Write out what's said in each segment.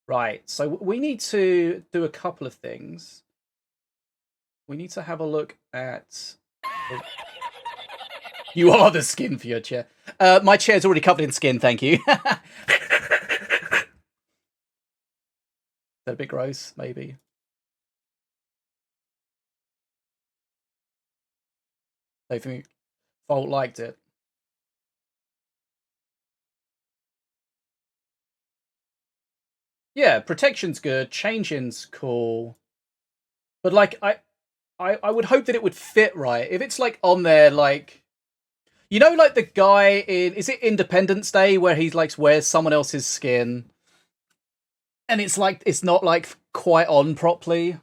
Right, so we need to do a couple of things. We need to have a look at... You are the skin for your chair. My chair's already covered in skin, thank you. Is that a bit gross? Maybe. I think Volt liked it. Yeah, protection's good. Changing's cool. But like, I would hope that it would fit right. If it's like on there, like, you know, like the guy in, is it Independence Day where he like wears someone else's skin, and it's like it's not like quite on properly.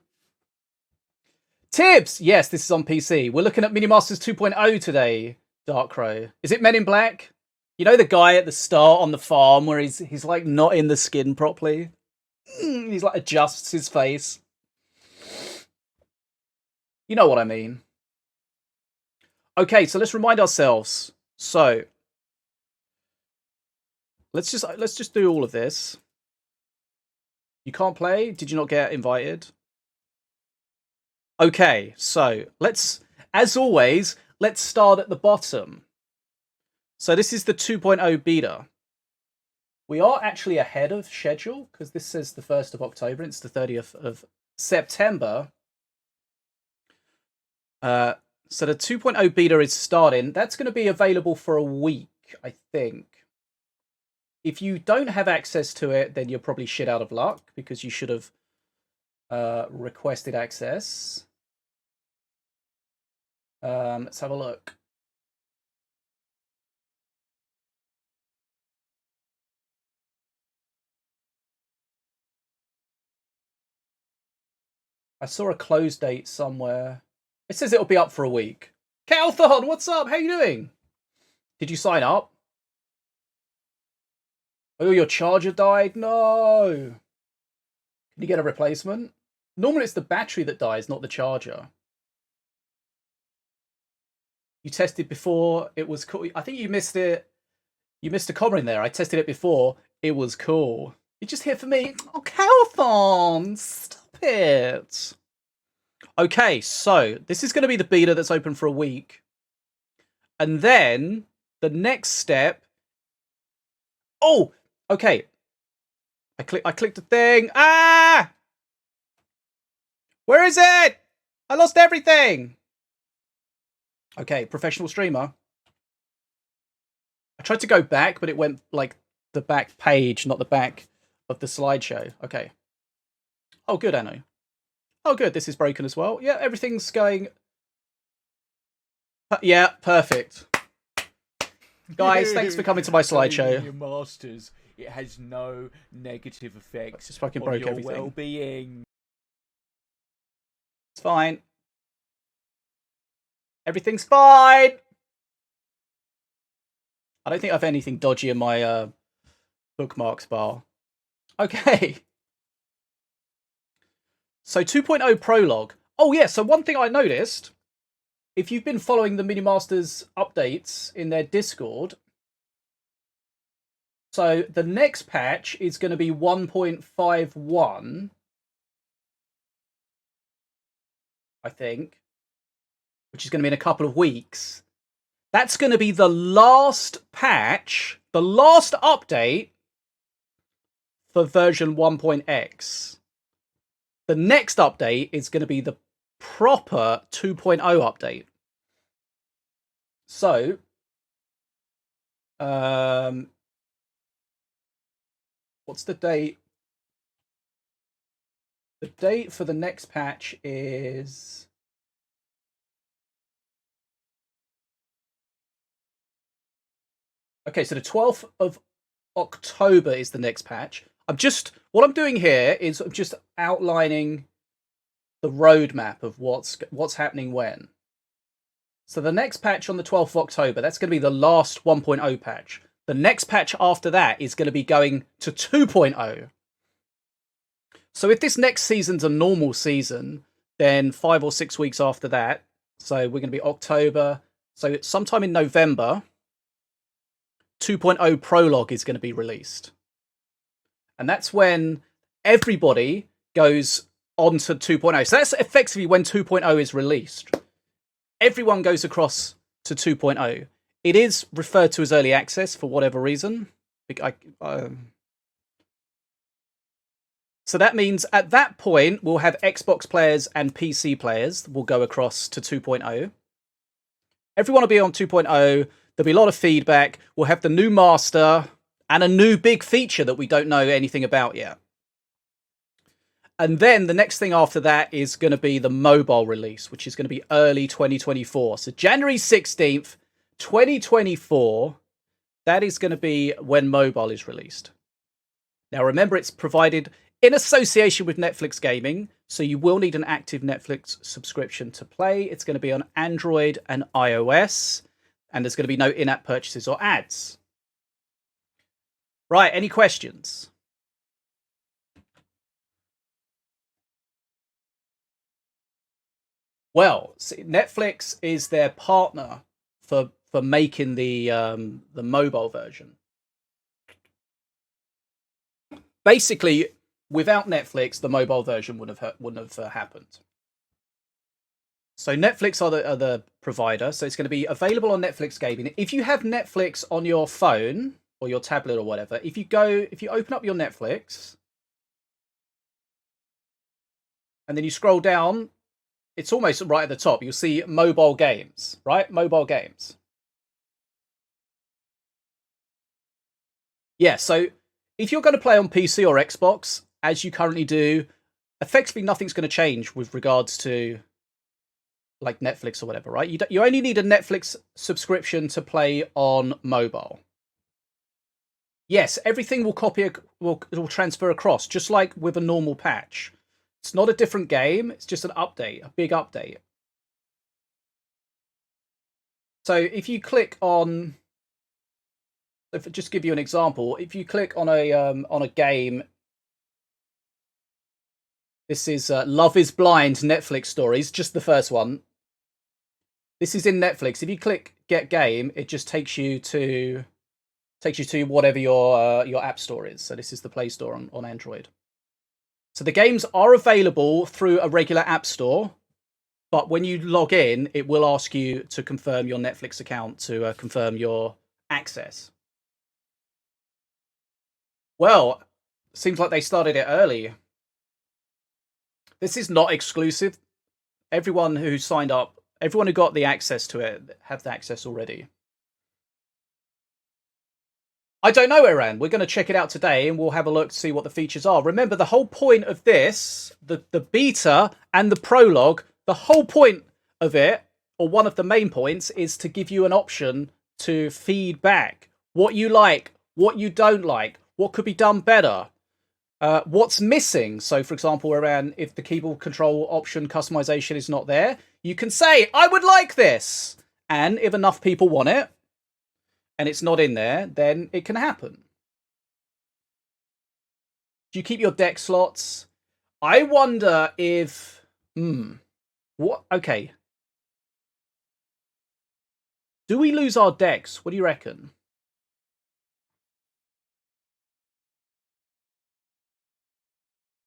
Tibbs, yes, this is on PC. We're looking at Minion Masters 2.0 today. Dark Crow, is it Men in Black? You know the guy at the start on the farm where he's like not in the skin properly. He's like adjusts his face. You know what I mean. Okay, so let's remind ourselves. So let's just do all of this. You can't play? Did you not get invited? Okay, so let's, as always, let's start at the bottom. So this is the 2.0 beta. We are actually ahead of schedule because this says the 1st of October. It's the 30th of September. So the 2.0 beta is starting. That's going to be available for a week, I think. If you don't have access to it, then you're probably shit out of luck because you should have requested access. Let's have a look. I saw a close date somewhere. It says it'll be up for a week. Calthon, what's up? How you doing? Did you sign up? Oh, your charger died? No. Can you get a replacement? Normally it's the battery that dies, not the charger. You tested before, it was cool. I think you missed it. You missed a comment in there. I tested it before, it was cool. You're just here for me. Oh, Calthon, stop it. Okay, so this is going to be the beta that's open for a week. And then the next step... Oh, okay. I clicked the thing. Ah! Where is it? I lost everything. Okay, professional streamer. I tried to go back, but it went like the back page, not the back of the slideshow. Okay. Oh, good, Anno. Oh, good. This is broken as well. Yeah, everything's going... Yeah, perfect. Guys, thanks for coming to my slideshow. Minion Masters, it has no negative effects just fucking on broke your everything. well-being. It's fine. Everything's fine. I don't think I have anything dodgy in my bookmarks bar. Okay. So 2.0 prologue. Oh yeah, so one thing I noticed, if you've been following the Minion Masters updates in their Discord, so the next patch is going to be 1.51, I think, which is going to be in a couple of weeks. That's going to be the last patch, the last update for version 1.x. The next update is going to be the proper 2.0 update. So, what's the date? The date for the next patch is... Okay, so the 12th of October is the next patch. What I'm doing here is I'm just outlining the roadmap of what's happening when. So the next patch on the 12th of October, that's going to be the last 1.0 patch. The next patch after that is going to be going to 2.0. So if this next season's a normal season, then 5 or 6 weeks after that, so we're going to be October, so sometime in November, 2.0 prologue is going to be released. And that's when everybody goes on to 2.0. So that's effectively when 2.0 is released. Everyone goes across to 2.0. It is referred to as early access for whatever reason. So that means at that point, we'll have Xbox players and PC players will go across to 2.0. Everyone will be on 2.0. There'll be a lot of feedback. We'll have the new master and a new big feature that we don't know anything about yet. And then the next thing after that is going to be the mobile release, which is going to be early 2024. So January 16th, 2024, that is going to be when mobile is released. Now, remember, it's provided in association with Netflix Gaming, so you will need an active Netflix subscription to play. It's going to be on Android and iOS, and there's going to be no in-app purchases or ads. Right, any questions? Well, see, Netflix is their partner for making the mobile version. Basically, without Netflix, the mobile version wouldn't have happened. So Netflix are the provider, so it's going to be available on Netflix Gaming. If you have Netflix on your phone or your tablet or whatever, if you open up your Netflix and then you scroll down, it's almost right at the top. You'll see mobile games, right? Mobile games. Yeah, so if you're going to play on PC or Xbox, as you currently do, effectively nothing's going to change with regards to like Netflix or whatever, right? You only need a Netflix subscription to play on mobile. Yes, everything will transfer across, just like with a normal patch. It's not a different game, it's just an update, a big update. So if you click on, if I just give you an example, if you click on a game, this is Love is Blind Netflix stories, just the first one. This is in Netflix. If you click Get Game, it just takes you to whatever your app store is. So this is the Play Store on Android. So the games are available through a regular app store, but when you log in, it will ask you to confirm your Netflix account to confirm your access. Well, seems like they started it early. This is not exclusive. Everyone who signed up, everyone who got the access to it, have the access already. I don't know, Iran. We're going to check it out today and we'll have a look to see what the features are. Remember, the whole point of this, the beta and the prologue, the whole point of it, or one of the main points, is to give you an option to feedback what you like, what you don't like, what could be done better, what's missing. So, for example, around if the keyboard control option customization is not there, you can say, I would like this. And if enough people want it, and it's not in there, then it can happen. Do you keep your deck slots? I wonder if... What? Okay. Do we lose our decks? What do you reckon?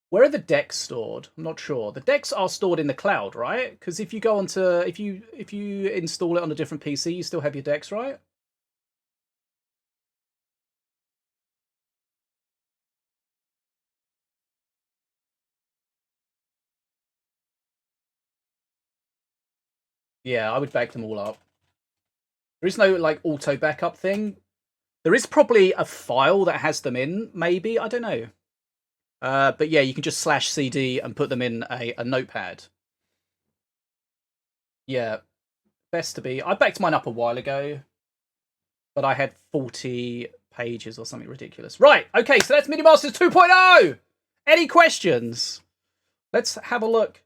Where are the decks stored? I'm not sure. The decks are stored in the cloud, right? Because if you go onto... If you install it on a different PC, you still have your decks, right? Yeah, I would back them all up. There is no like auto backup thing. There is probably a file that has them in, maybe. I don't know. But yeah, you can just /cd and put them in a notepad. Yeah, best to be. I backed mine up a while ago, but I had 40 pages or something ridiculous. Right, okay, so that's Minion Masters 2.0! Any questions? Let's have a look.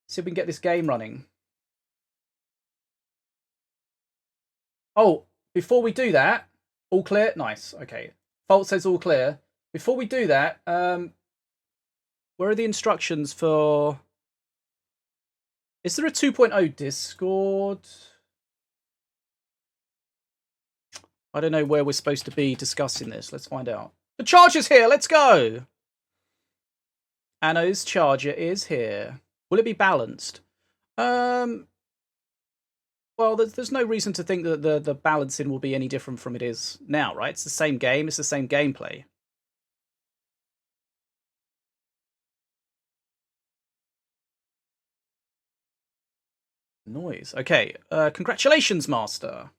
See if we can get this game running. Oh, before we do that, all clear? Nice, okay. Fault says all clear. Before we do that, where are the instructions for... Is there a 2.0 Discord? I don't know where we're supposed to be discussing this. Let's find out. The charger's here, let's go! Anno's charger is here. Will it be balanced? Well, there's no reason to think that the balancing will be any different from it is now, right? It's the same game. It's the same gameplay. Noise. Okay. Congratulations, Master.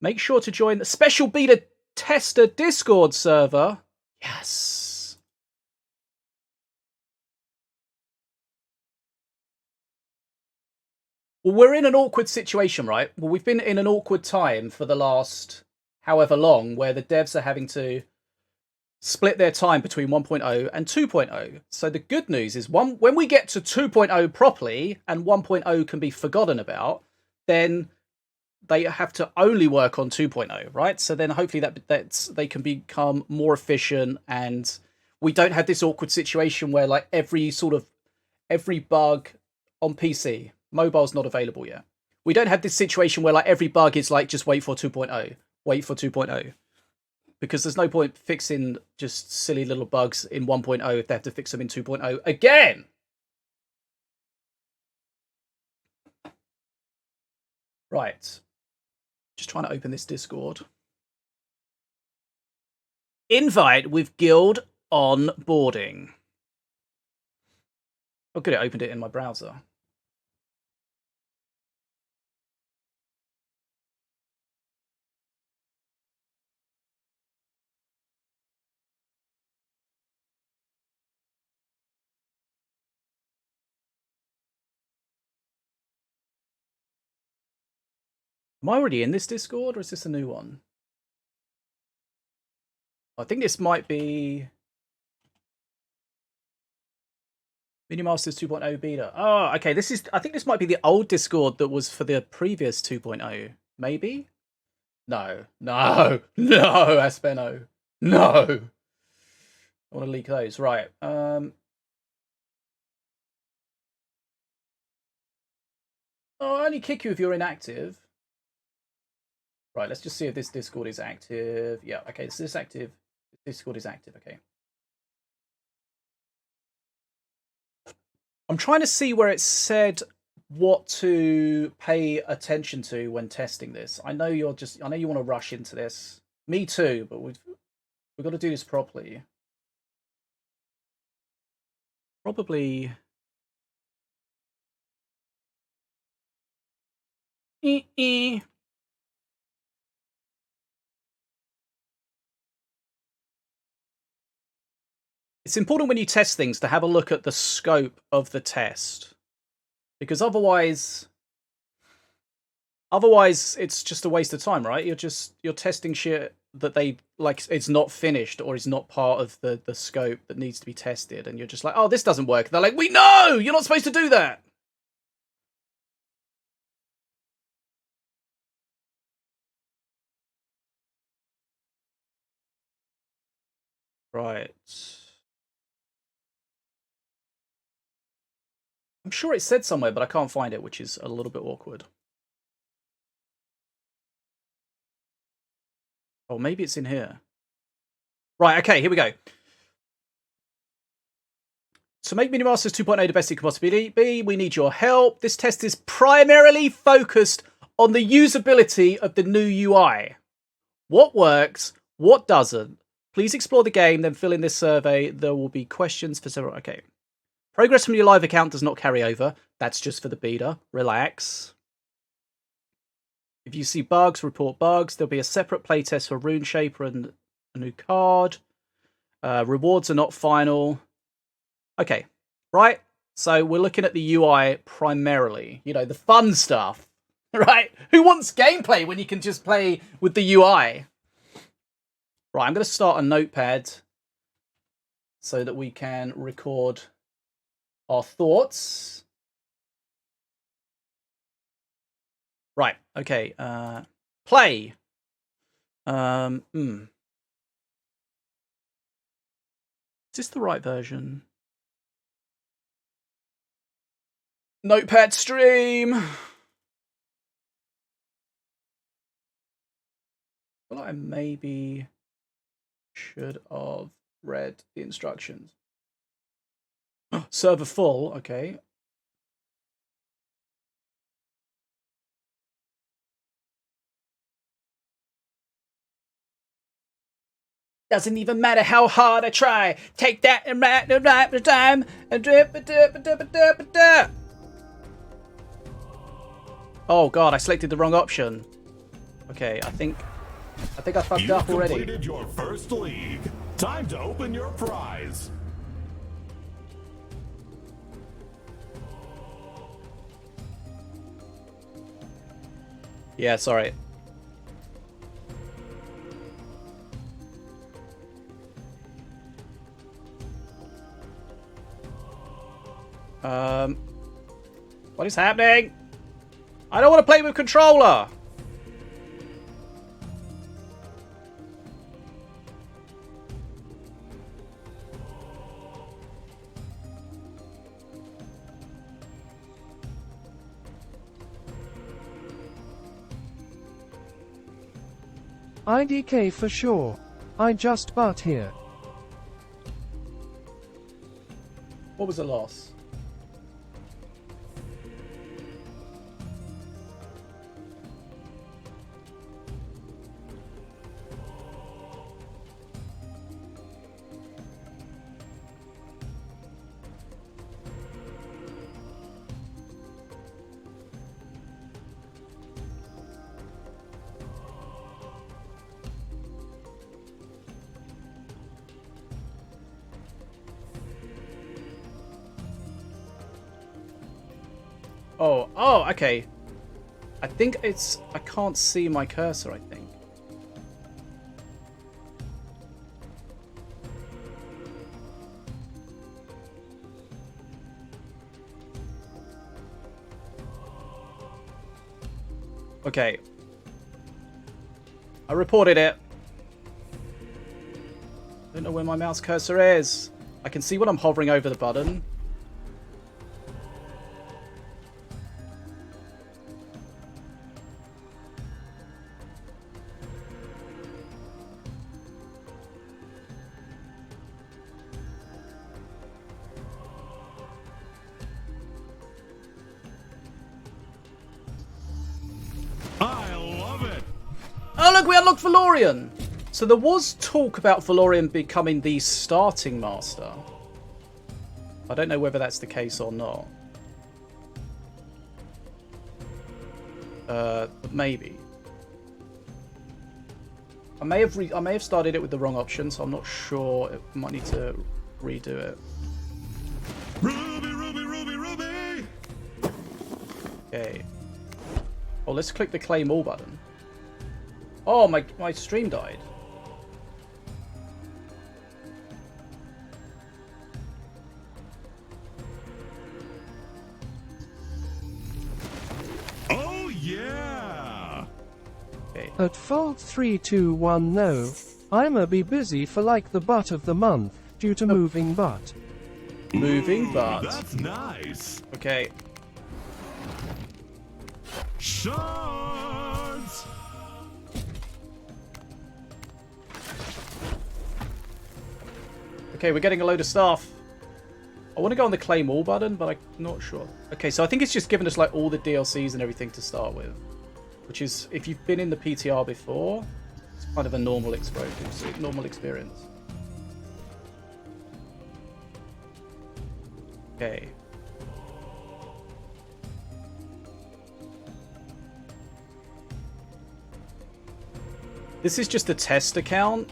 Make sure to join the special beta tester Discord server. Yes. Well, we're in an awkward situation, right? Well, we've been in an awkward time for the last however long where the devs are having to split their time between 1.0 and 2.0. So the good news is when we get to 2.0 properly and 1.0 can be forgotten about, then they have to only work on 2.0, right? So then hopefully that's they can become more efficient and we don't have this awkward situation where like every bug on PC, mobile's not available yet. We don't have this situation where like every bug is like just wait for 2.0, wait for 2.0. Because there's no point fixing just silly little bugs in 1.0 if they have to fix them in 2.0 again. Right. Just trying to open this Discord. Invite with guild onboarding. Oh, good, it opened it in my browser. Am I already in this Discord, or is this a new one? I think this might be Minion Masters 2.0 beta. Oh, okay. I think this might be the old Discord that was for the previous 2.0. Maybe? No. No. No, Aspeno. No. I want to leak those. Right. Oh, I'll only kick you if you're inactive. Right, let's just see if this Discord is active. Yeah, okay, this is active. Discord is active, okay. I'm trying to see where it said what to pay attention to when testing this. I know you want to rush into this. Me too, but we've got to do this properly. Probably. It's important when you test things to have a look at the scope of the test, because otherwise it's just a waste of time, right? You're testing shit that they like it's not finished or is not part of the scope that needs to be tested, and you're just like, oh, this doesn't work. They're like, we know you're not supposed to do that. Right. I'm sure it said somewhere, but I can't find it, which is a little bit awkward. Oh, maybe it's in here. Right, okay, here we go. To make Minion Masters 2.0 the best it can possibly be, we need your help. This test is primarily focused on the usability of the new UI. What works, what doesn't. Please explore the game, then fill in this survey. There will be questions for several... Okay. Progress from your live account does not carry over. That's just for the beta. Relax. If you see bugs, report bugs. There'll be a separate playtest for Runeshaper and a new card. Rewards are not final. Okay, right? So we're looking at the UI primarily. You know, the fun stuff, right? Who wants gameplay when you can just play with the UI? Right, I'm going to start a notepad so that we can record our thoughts. Right, okay. Play. Is this the right version? Notepad stream. I feel like I maybe should have read the instructions. Server full, okay. Doesn't even matter how hard I try. Take that and right the time and drip. Oh god, I selected the wrong option. Okay, I think I fucked up already. You completed your first league. Time to open your prize. Yeah, sorry. What is happening? I don't want to play with controller. IDK for sure. I just butt here. What was the loss? Oh, okay. I think it's... I can't see my cursor, I think. Okay. I reported it. I don't know where my mouse cursor is. I can see when I'm hovering over the button. I love it. Oh, look, we unlocked Valorian. So there was talk about Valorian becoming the starting master. I don't know whether that's the case or not. But maybe. I may have started it with the wrong option, so I'm not sure. I might need to redo it. Ruby, Ruby, Ruby, Ruby. Okay. Oh, let's click the claim all button. Oh, my stream died. Oh yeah. Okay. At fault 321 no. I'ma be busy for like the butt of the month, due to moving butt. Moving Ooh, butt. That's nice. Okay. Shards. Okay, we're getting a load of stuff. I want to go on the claim all button, but I'm not sure. Okay, so I think it's just given us like all the DLCs and everything to start with. Which is, if you've been in the PTR before, it's kind of a normal experience. Okay. This is just a test account.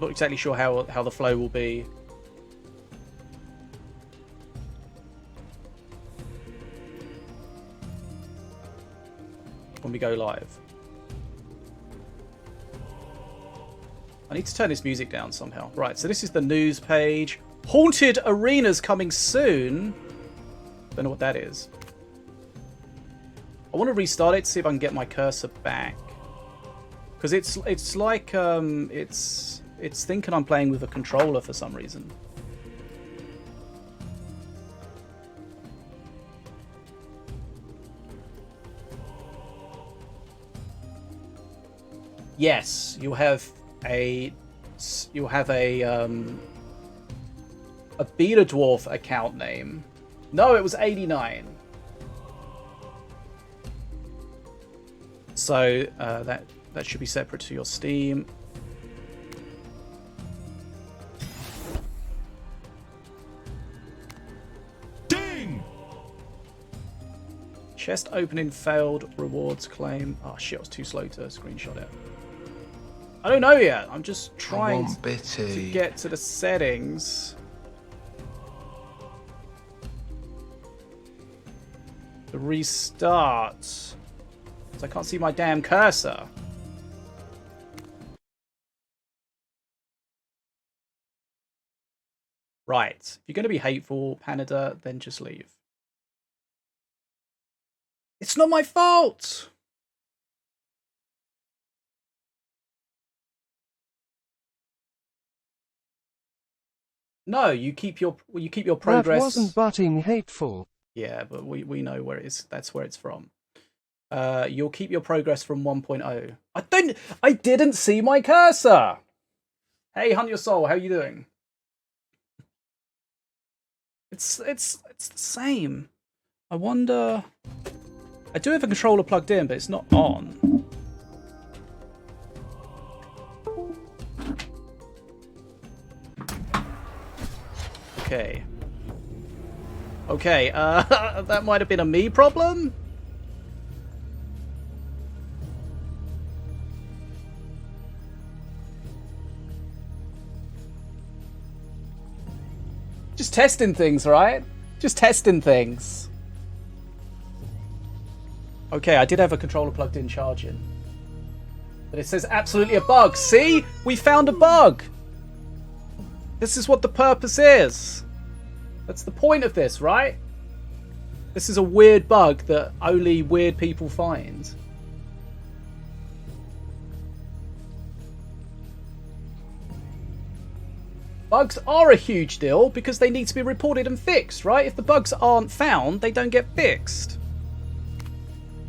Not exactly sure how the flow will be. When we go live. I need to turn this music down somehow. Right, so this is the news page. Haunted Arenas coming soon. Don't know what that is. I want to restart it to see if I can get my cursor back. Because it's like it's thinking I'm playing with a controller for some reason. Yes, you'll have a beta dwarf account name. No, it was 89. So that should be separate to your Steam. Ding! Chest opening failed. Rewards claim. Oh shit, I was too slow to screenshot it. I don't know yet. I'm just trying to get to the settings. To restart. So I can't see my damn cursor. Right. If you're going to be hateful, Panada, then just leave. It's not my fault! No, you keep your progress. That wasn't butting hateful. Yeah, but we know where it is. That's where it's from. You'll keep your progress from 1.0. I didn't see my cursor. Hey, Hunt Your Soul, how you doing? It's the same. I wonder. I do have a controller plugged in, but it's not on. Okay. Okay, that might have been a me problem? Just testing things, right? Just testing things. Okay, I did have a controller plugged in charging. But it says absolutely a bug. See? We found a bug! This is what the purpose is. That's the point of this, right? This is a weird bug that only weird people find. Bugs are a huge deal because they need to be reported and fixed, right? If the bugs aren't found, they don't get fixed.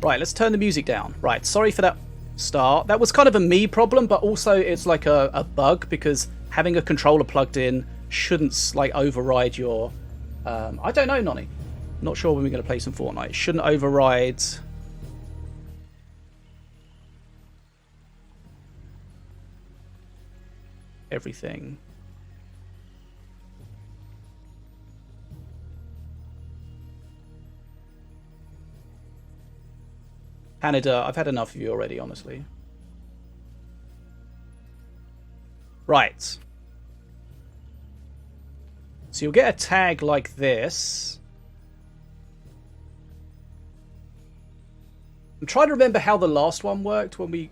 Right, let's turn the music down. Right, sorry for that start. That was kind of a me problem, but also it's like a bug because having a controller plugged in shouldn't like override your... I don't know, Nonny. Not sure when we're going to play some Fortnite. It shouldn't override... everything. Canada, I've had enough of you already, honestly. Right. So you'll get a tag like this. I'm trying to remember how the last one worked when we...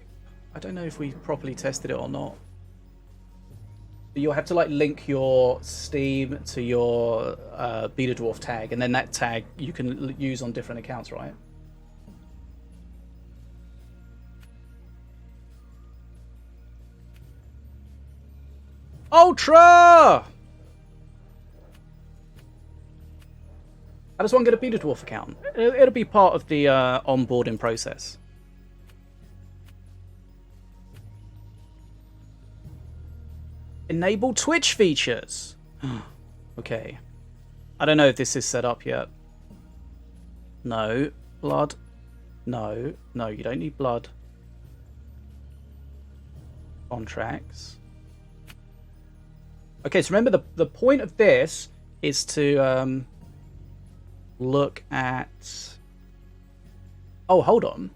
I don't know if we properly tested it or not. But you'll have to like link your Steam to your Beta Dwarf tag, and then that tag you can use on different accounts, right? Ultra! How does one get a Beta Dwarf account? It'll be part of the onboarding process. Enable Twitch features. Okay. I don't know if this is set up yet. No. Blood. No. No, you don't need blood. Contracts. Okay, so remember the point of this is to look at... Oh, hold on.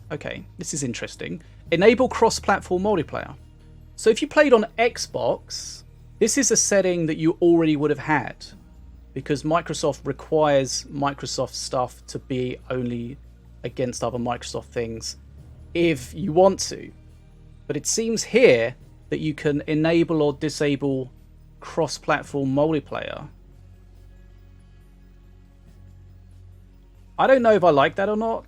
Okay, this is interesting. Enable cross-platform multiplayer. So if you played on Xbox, this is a setting that you already would have had because Microsoft requires Microsoft stuff to be only against other Microsoft things if you want to. But it seems here that you can enable or disable cross-platform multiplayer. I don't know if I like that or not.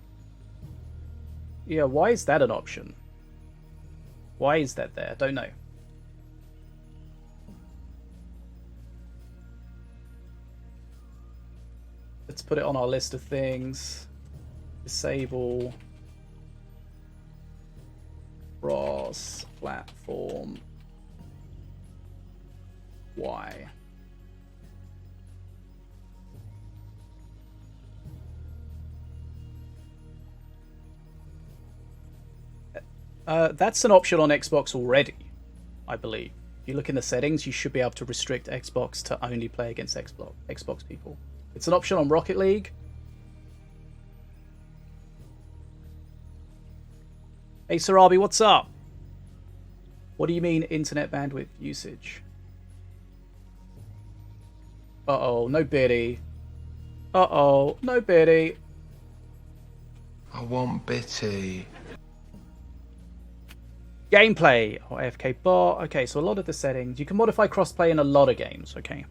Yeah, why is that an option? Why is that there? Don't know. Let's put it on our list of things. Disable cross platform Y. That's an option on Xbox already, I believe. If you look in the settings, you should be able to restrict Xbox to only play against Xbox people. It's an option on Rocket League. Hey Sarabi, what's up? What do you mean internet bandwidth usage? Uh-oh, no biddy. Uh-oh, no biddy. I want bitty. Gameplay or AFK bot. Okay, so a lot of the settings. You can modify crossplay in a lot of games, okay.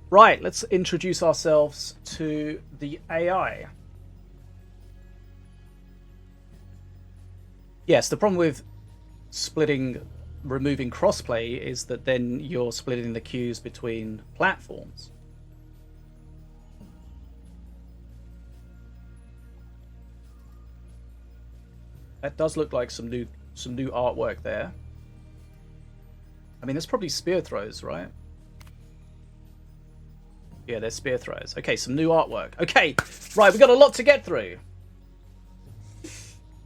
Right, let's introduce ourselves to the AI. Yes, the problem with removing crossplay is that then you're splitting the queues between platforms. That does look like some new artwork there. I mean, there's probably spear throws, right? Yeah, there's spear throws. Okay, some new artwork. Okay, right, we got a lot to get through.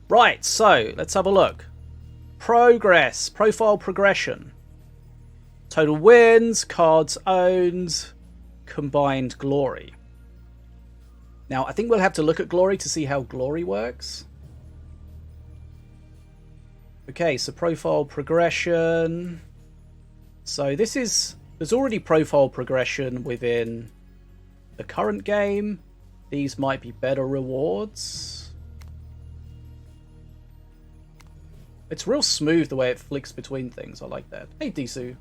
Right, so let's have a look. Progress, profile progression. Total wins, cards owned, combined glory. Now, I think we'll have to look at glory to see how glory works. Okay, so profile progression. So there's already profile progression within the current game. These might be better rewards. It's real smooth the way it flicks between things. I like that. Hey, Disu.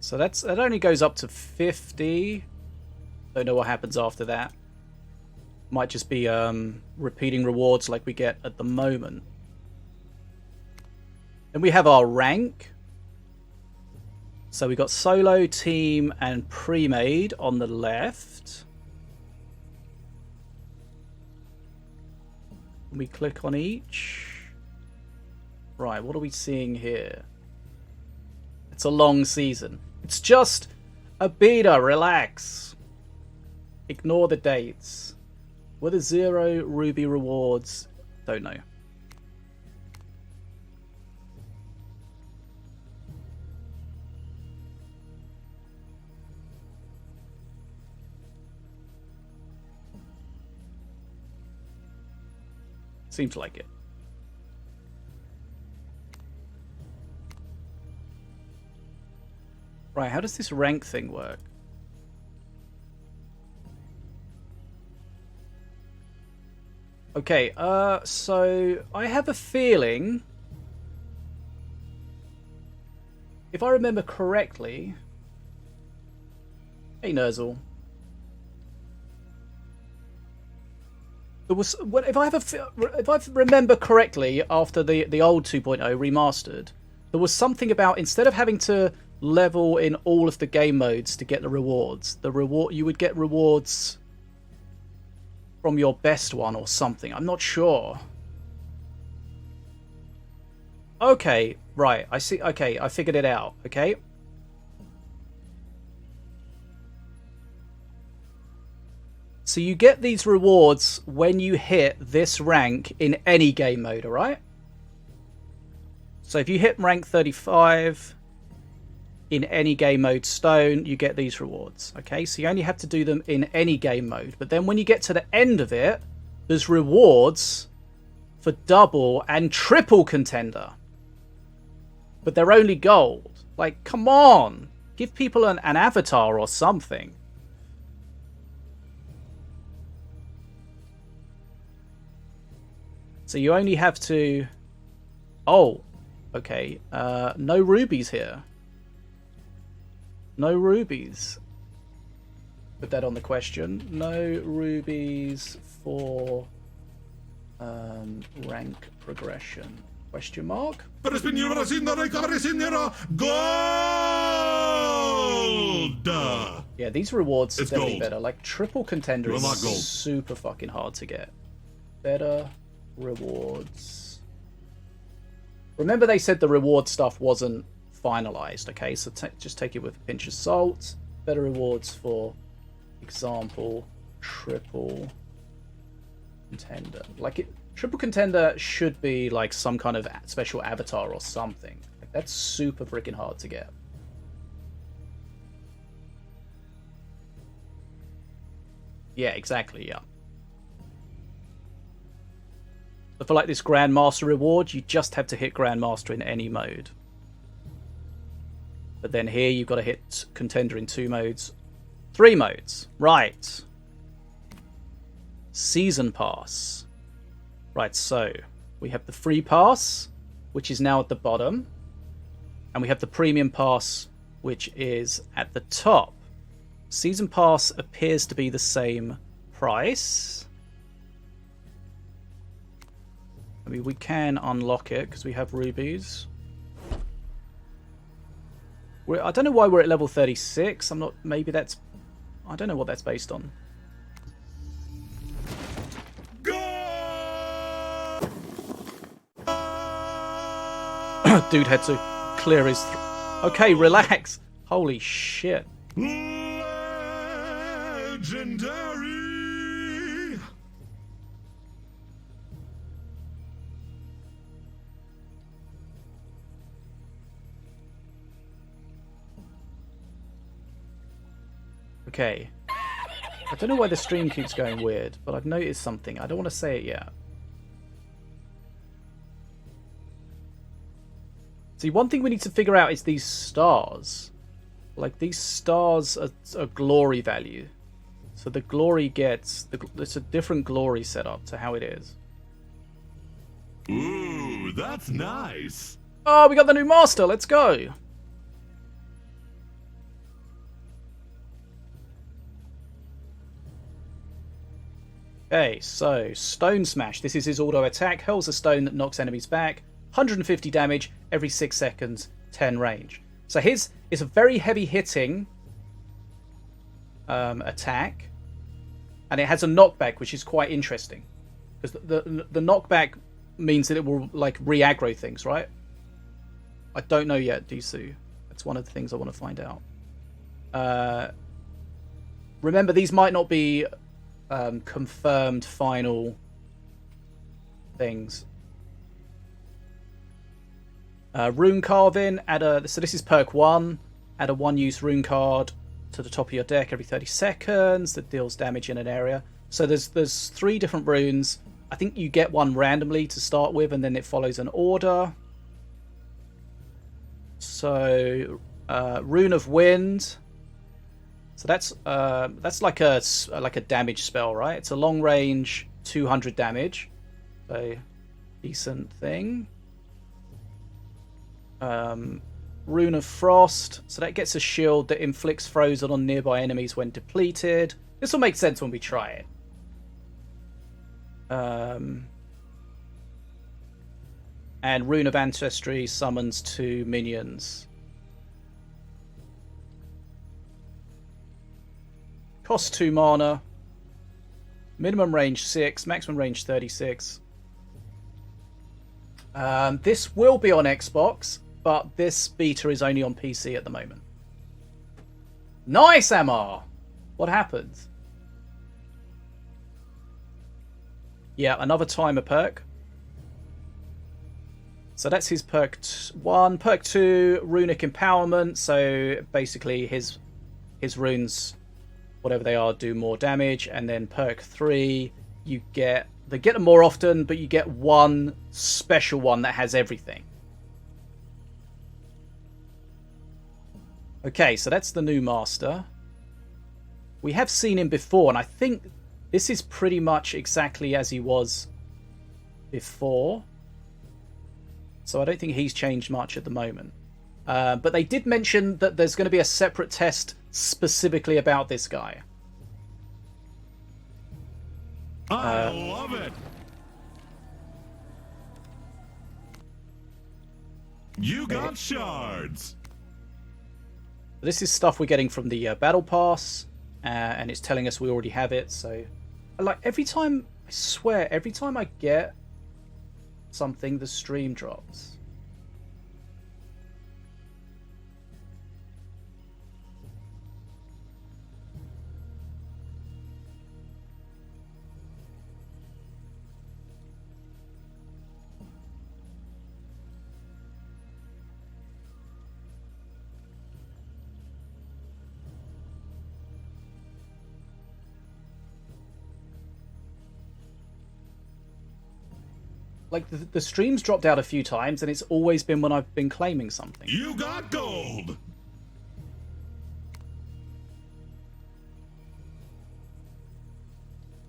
So that only goes up to 50. Don't know what happens after that. Might just be repeating rewards like we get at the moment. Then we have our rank. So we got solo, team, and pre-made on the left. We click on each. Right, what are we seeing here? It's a long season. It's just a beta, relax. Ignore the dates. Were there 0 ruby rewards? Don't know. Seems like it. Right, how does this rank thing work? Okay, so I have a feeling, if I remember correctly, hey Nerzel, there was if I remember correctly, after the old 2.0 remastered, there was something about instead of having to level in all of the game modes to get the rewards, you would get rewards from your best one or something. I'm not sure. Okay, right. I see. Okay, I figured it out. Okay. So you get these rewards when you hit this rank in any game mode, alright? So if you hit rank 35 in any game mode stone, you get these rewards. Okay, so you only have to do them in any game mode. But then when you get to the end of it, there's rewards for double and triple contender. But they're only gold. Like, come on! Give people an avatar or something. So you only have to... Oh, okay. No rubies here. No rubies. Put that on the question. No rubies for rank progression. Question mark? Gold! Duh. Yeah, these rewards are It's definitely gold. better. Like, triple contender You is unlock gold. super fucking hard to get. Better rewards. Remember they said the reward stuff wasn't finalized, okay? So just take it with a pinch of salt. Better rewards for example, triple contender. Like, triple contender should be like some kind of special avatar or something. Like, that's super freaking hard to get. Yeah, exactly, yeah. But for like this Grandmaster reward, you just have to hit Grandmaster in any mode. But then here you've got to hit Contender in 2 modes. 3 modes. Right. Season Pass. Right, so we have the Free Pass, which is now at the bottom. And we have the Premium Pass, which is at the top. Season Pass appears to be the same price. I mean, we can unlock it because we have rubies. I don't know why we're at level 36. I'm not. Maybe that's. I don't know what that's based on. Dude had to clear his. Okay, relax. Holy shit. Legendary. Okay. I don't know why the stream keeps going weird, but I've noticed something. I don't want to say it yet. See, one thing we need to figure out is these stars. Like, these stars are glory value. So the glory gets... It's a different glory setup to how it is. Ooh, that's nice. Oh, we got the new master. Let's go. Okay, so Stone Smash. This is his auto attack. Hurls a stone that knocks enemies back. 150 damage every 6 seconds, 10 range. So his is a very heavy hitting attack, and it has a knockback, which is quite interesting because the knockback means that it will like re-aggro things, right? I don't know yet, Disu. That's one of the things I want to find out. Remember, these might not be confirmed final things. Rune carving. So this is perk 1. Add a 1-use rune card to the top of your deck every 30 seconds that deals damage in an area. So there's 3 different runes. I think you get one randomly to start with, and then it follows an order. So Rune of Wind. So that's like a damage spell, right? It's a long range, 200 damage. So decent thing. Rune of Frost. So that gets a shield that inflicts frozen on nearby enemies when depleted. This will make sense when we try it. And Rune of Ancestry summons 2 minions. Cost 2 mana. Minimum range 6, maximum range 36. This will be on Xbox, but this beta is only on PC at the moment. Nice, MR! What happened? Yeah, another timer perk. So that's his perk 1. Perk 2, Runic Empowerment. So basically his runes, whatever they are, do more damage. And then perk 3, they get them more often, but you get one special one that has everything. Okay, so that's the new master. We have seen him before, and I think this is pretty much exactly as he was before. So I don't think he's changed much at the moment. But they did mention that there's going to be a separate test specifically about this guy. I love it. You got shards. This is stuff we're getting from the battle pass, and it's telling us we already have it. So, like every time, I swear, every time I get something, the stream drops. Like, the stream's dropped out a few times, and it's always been when I've been claiming something. You got gold!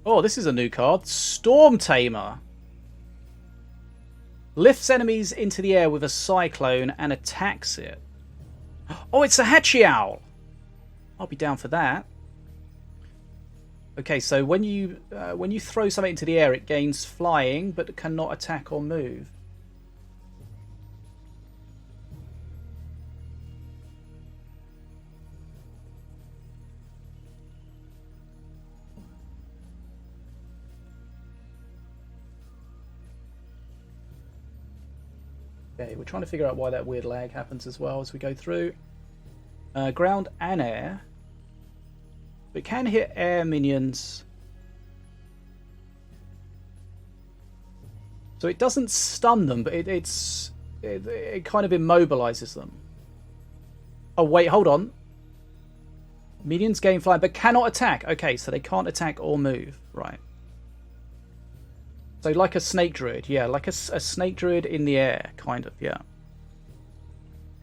Oh, this is a new card. Storm Tamer. Lifts enemies into the air with a cyclone and attacks it. Oh, it's a Hatchy Owl! I'll be down for that. Okay, so when you throw something into the air, it gains flying, but cannot attack or move. Okay, we're trying to figure out why that weird lag happens as well as we go through. Ground and air. It can hit air minions. So it doesn't stun them, but it kind of immobilizes them. Oh, wait, hold on. Minions gain flying, but cannot attack. Okay, so they can't attack or move. Right. So like a snake druid. Yeah, like a snake druid in the air, kind of, yeah.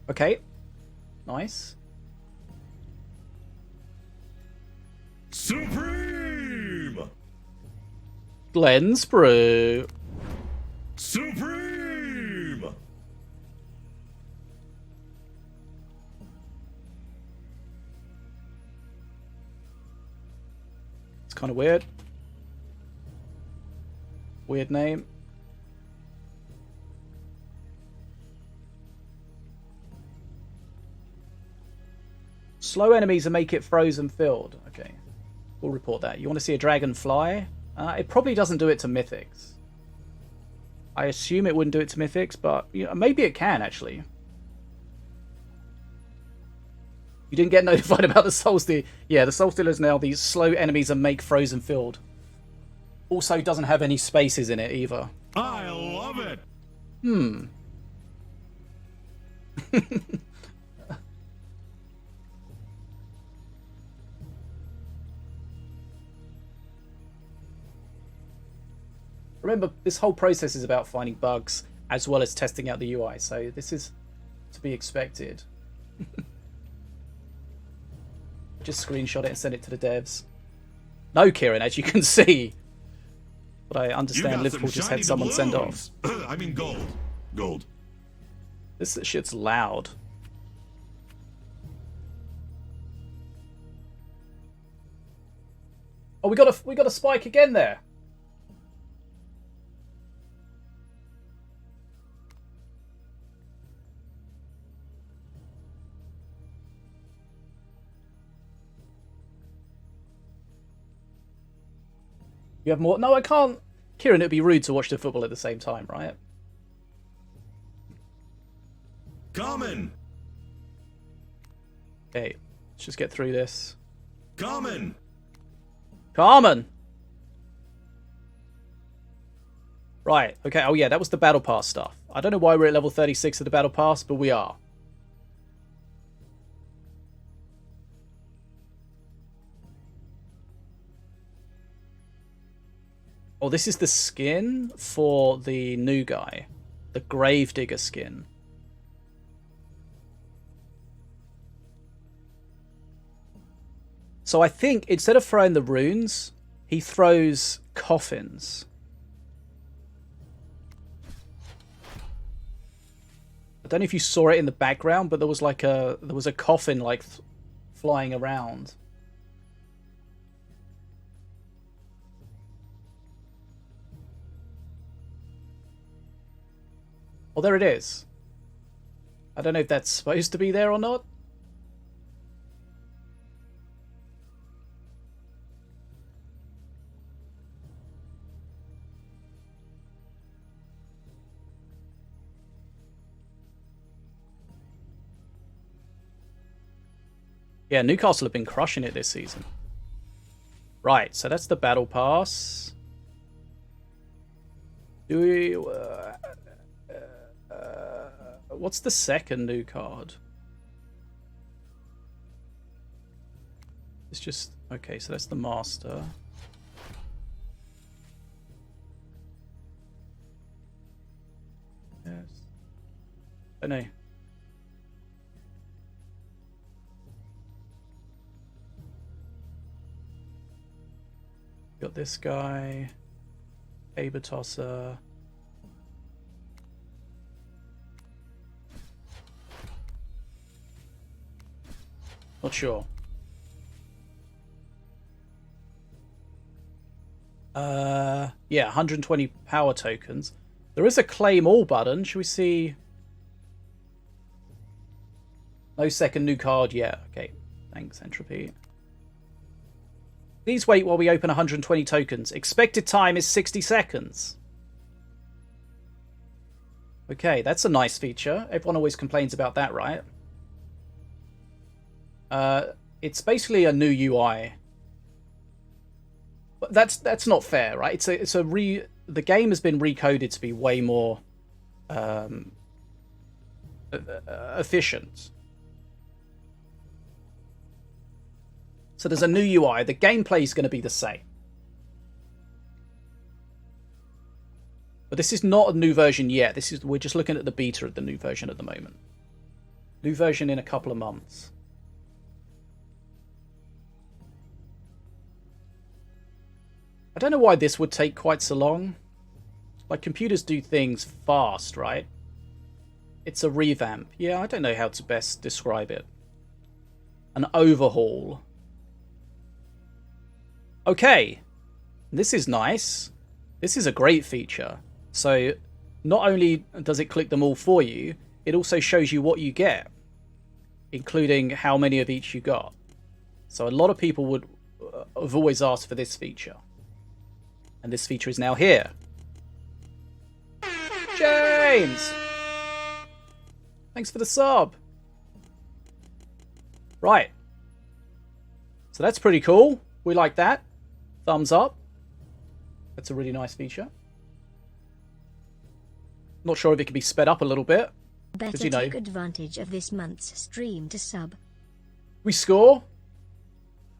Okay. Nice. Supreme! Glenn's Brew. Supreme! It's kind of weird. Weird name. Slow enemies and make it frozen filled. Okay. We'll report that. You want to see a dragon fly? It probably doesn't do it to mythics. I assume it wouldn't do it to mythics, but you know, maybe it can actually. You didn't get notified about the Soul Stealer. Yeah, the Soul Stealer is now these slow enemies and make frozen filled. Also doesn't have any spaces in it either. I love it! Remember, this whole process is about finding bugs as well as testing out the UI, so this is to be expected. Just screenshot it and send it to the devs. No, Kieran, as you can see. But I understand Liverpool just had someone send off. I mean gold. Gold. This shit's loud. Oh, we got a spike again there. You have more? No, I can't. Kieran, it'd be rude to watch the football at the same time, right? Coming! Okay, let's just get through this. Coming! Carmen! Right, okay, oh yeah, that was the Battle Pass stuff. I don't know why we're at level 36 of the Battle Pass, but we are. Oh, this is the skin for the new guy. The Gravedigger skin. So I think instead of throwing the runes, he throws coffins. I don't know if you saw it in the background, but there was a coffin like flying around. Oh, there it is. I don't know if that's supposed to be there or not. Yeah, Newcastle have been crushing it this season. Right, so that's the battle pass. Do we... what's the second new card? It's just... Okay, so that's the Master. Yes. Oh, no. Got this guy. Saber Tosser. Not sure. Yeah, 120 power tokens. There is a claim all button. Should we see? No second new card yet. Okay, thanks, Entropy. Please wait while we open 120 tokens. Expected time is 60 seconds. Okay, that's a nice feature. Everyone always complains about that, right? It's basically a new UI. But that's not fair, right? The game has been recoded to be way more efficient. So there's a new UI. The gameplay is going to be the same. But this is not a new version yet. We're just looking at the beta of the new version at the moment. New version in a couple of months. I don't know why this would take quite so long. Like, computers do things fast, right? It's a revamp. Yeah, I don't know how to best describe it. An overhaul. Okay. This is nice. This is a great feature. So, not only does it click them all for you, it also shows you what you get, including how many of each you got. So a lot of people would have always asked for this feature. And this feature is now here. James! Thanks for the sub. Right. So that's pretty cool. We like that. Thumbs up. That's a really nice feature. Not sure if it can be sped up a little bit. Better take advantage of this month's stream to sub. We score?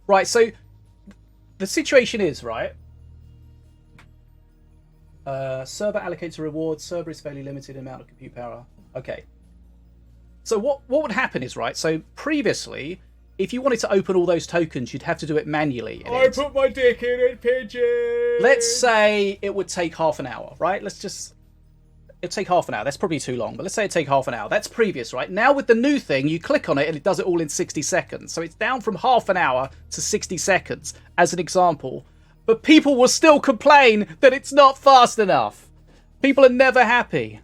Right, so the situation is, right? Server allocates a reward. Server is fairly limited amount of compute power. Okay. So what would happen is, right, so previously, if you wanted to open all those tokens, you'd have to do it manually. I put my dick in it, pigeon! Let's say it would take half an hour, right? It'd take half an hour. That's probably too long, but let's say it'd take half an hour. That's previous, right? Now with the new thing, you click on it and it does it all in 60 seconds. So it's down from half an hour to 60 seconds, as an example. But people will still complain that it's not fast enough. People are never happy.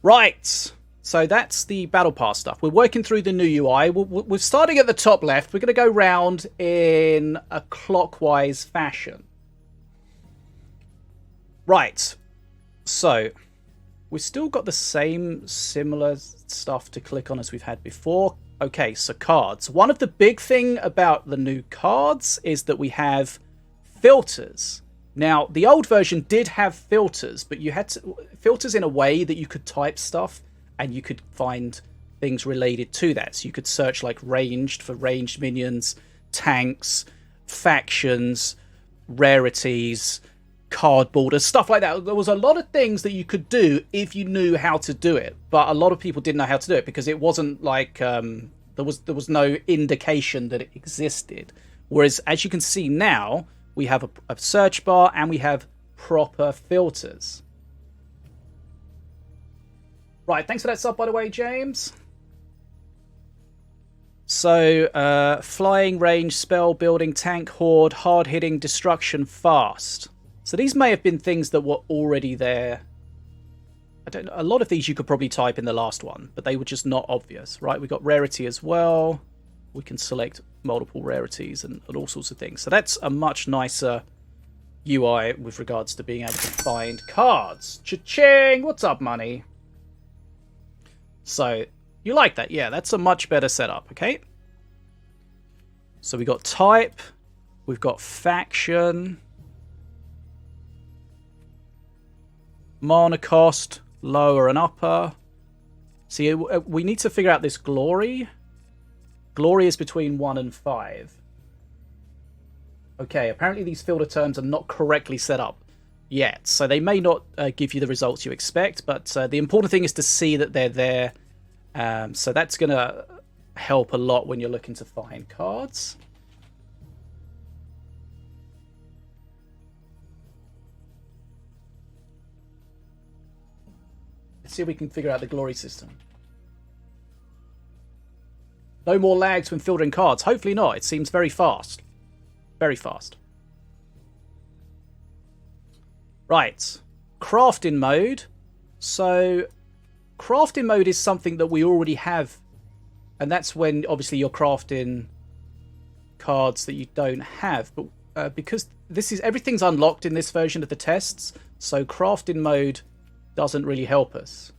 Right. So that's the Battle Pass stuff. We're working through the new UI. We're starting at the top left. We're going to go round in a clockwise fashion. Right. So we've still got the same similar stuff to click on as we've had before. Okay, so cards. One of the big thing about the new cards is that we have filters. Now, the old version did have filters, but you had filters in a way that you could type stuff and you could find things related to that. So you could search like ranged for ranged minions, tanks, factions, rarities, card borders, stuff like that. There was a lot of things that you could do if you knew how to do it, but a lot of people didn't know how to do it because it wasn't like there was no indication that it existed. Whereas as you can see now, we have a search bar and we have proper filters. Right, thanks for that sub, by the way, James. So, flying, range, spell, building, tank, horde, hard-hitting, destruction, fast. So these may have been things that were already there. I don't know. A lot of these you could probably type in the last one, but they were just not obvious, right? We got rarity as well. We can select multiple rarities and all sorts of things. So that's a much nicer UI with regards to being able to find cards. Cha-ching! What's up, money? So You like that? Yeah, that's a much better setup, okay? So we got type, we've got faction, mana cost, lower and upper. See, we need to figure out this glory. Glory is between 1 and 5. Okay, apparently these filter terms are not correctly set up yet, so they may not give you the results you expect, but the important thing is to see that they're there. So that's going to help a lot when you're looking to find cards. Let's see if we can figure out the glory system. No more lags when filtering cards. Hopefully not. It seems very fast. Very fast. Right. Crafting mode. So, crafting mode is something that we already have. And that's when, obviously, you're crafting cards that you don't have. But because everything's unlocked in this version of the tests, so crafting mode doesn't really help us.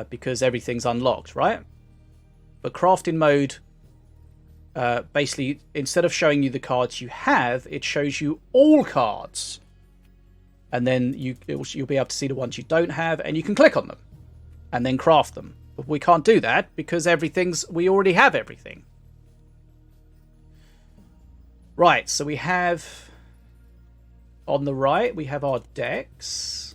Because everything's unlocked, right? But crafting mode, basically, instead of showing you the cards you have, it shows you all cards. And then you'll be able to see the ones you don't have, and you can click on them. And then craft them. But we can't do that, because we already have everything. Right, so we have... On the right, we have our decks.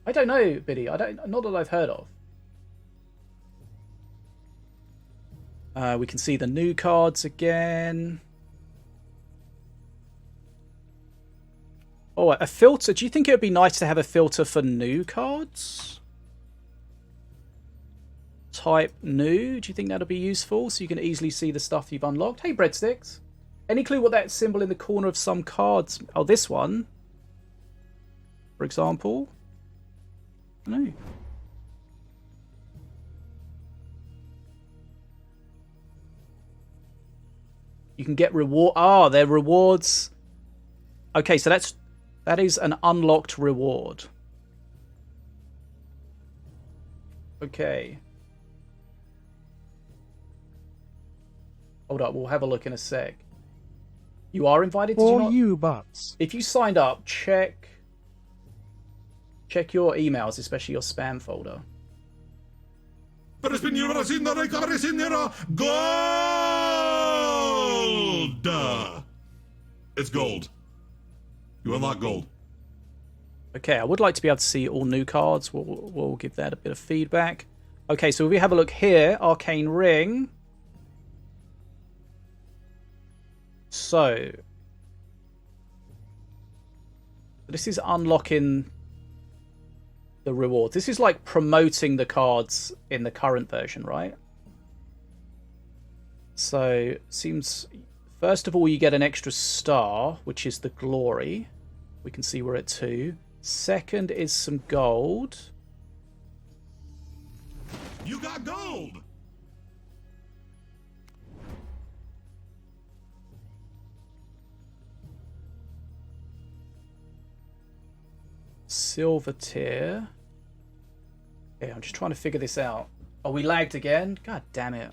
I don't know, Biddy. Not that I've heard of. We can see the new cards again. Oh, a filter. Do you think it would be nice to have a filter for new cards? Type new. Do you think that would be useful? So you can easily see the stuff you've unlocked. Hey, breadsticks. Any clue what that symbol in the corner of some cards... Oh, this one. For example. No. You can get reward. Ah, they're rewards. Okay, so that is an unlocked reward. Okay. Hold up, we'll have a look in a sec. You are invited, did you For not? you butts. If you signed up, check your emails, especially your spam folder. Gold! It's gold. You unlock gold. Okay, I would like to be able to see all new cards. We'll give that a bit of feedback. Okay, so if we have a look here, Arcane Ring. So, this is unlocking the rewards. This is like promoting the cards in the current version, right? So, seems... First of all, you get an extra star, which is the glory. We can see we're at 2. Second is some gold. You got gold! Silver tier. Okay, I'm just trying to figure this out. Oh, we lagged again? God damn it.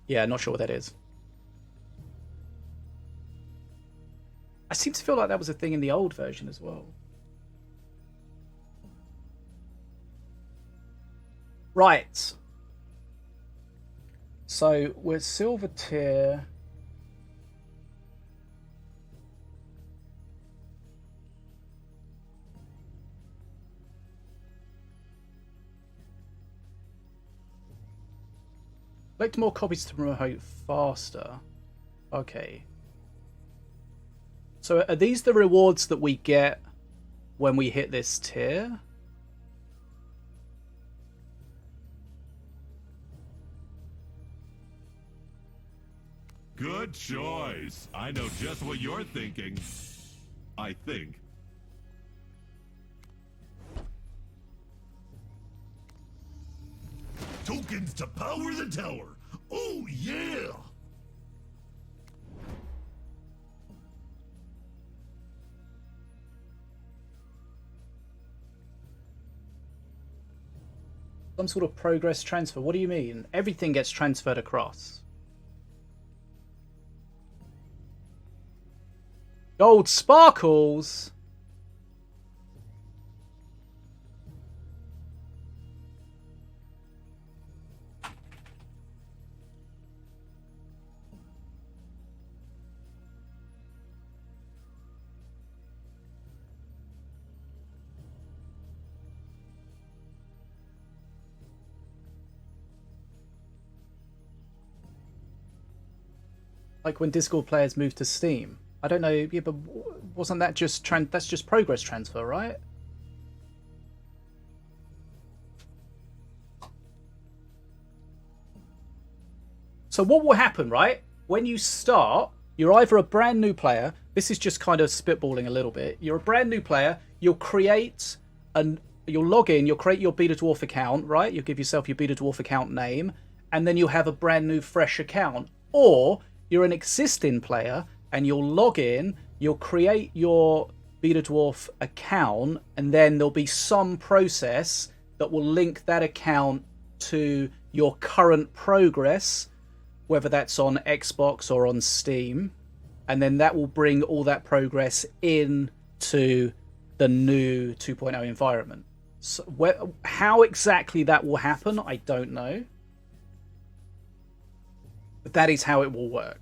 Yeah, not sure what that is. I seem to feel like that was a thing in the old version as well. Right. So we're silver tier. Collect more copies to promote faster. Okay. So are these the rewards that we get when we hit this tier? Good choice. I know just what you're thinking. I think. Tokens to power the tower. Oh, yeah! Some sort of progress transfer. What do you mean? Everything gets transferred across. Gold sparkles. Like when Discord players move to Steam. I don't know, yeah, but wasn't that just that's just progress transfer, right? So what will happen, right? When you start, you're either a brand new player. This is just kind of spitballing a little bit. You're a brand new player. You'll create you'll log in. You'll create your Beta Dwarf account, right? You'll give yourself your Beta Dwarf account name, and then you'll have a brand new, fresh account. Or you're an existing player and you'll log in, you'll create your Beta Dwarf account, and then there'll be some process that will link that account to your current progress, whether that's on Xbox or on Steam, and then that will bring all that progress into the new 2.0 environment. So how exactly that will happen, I don't know. But that is how it will work.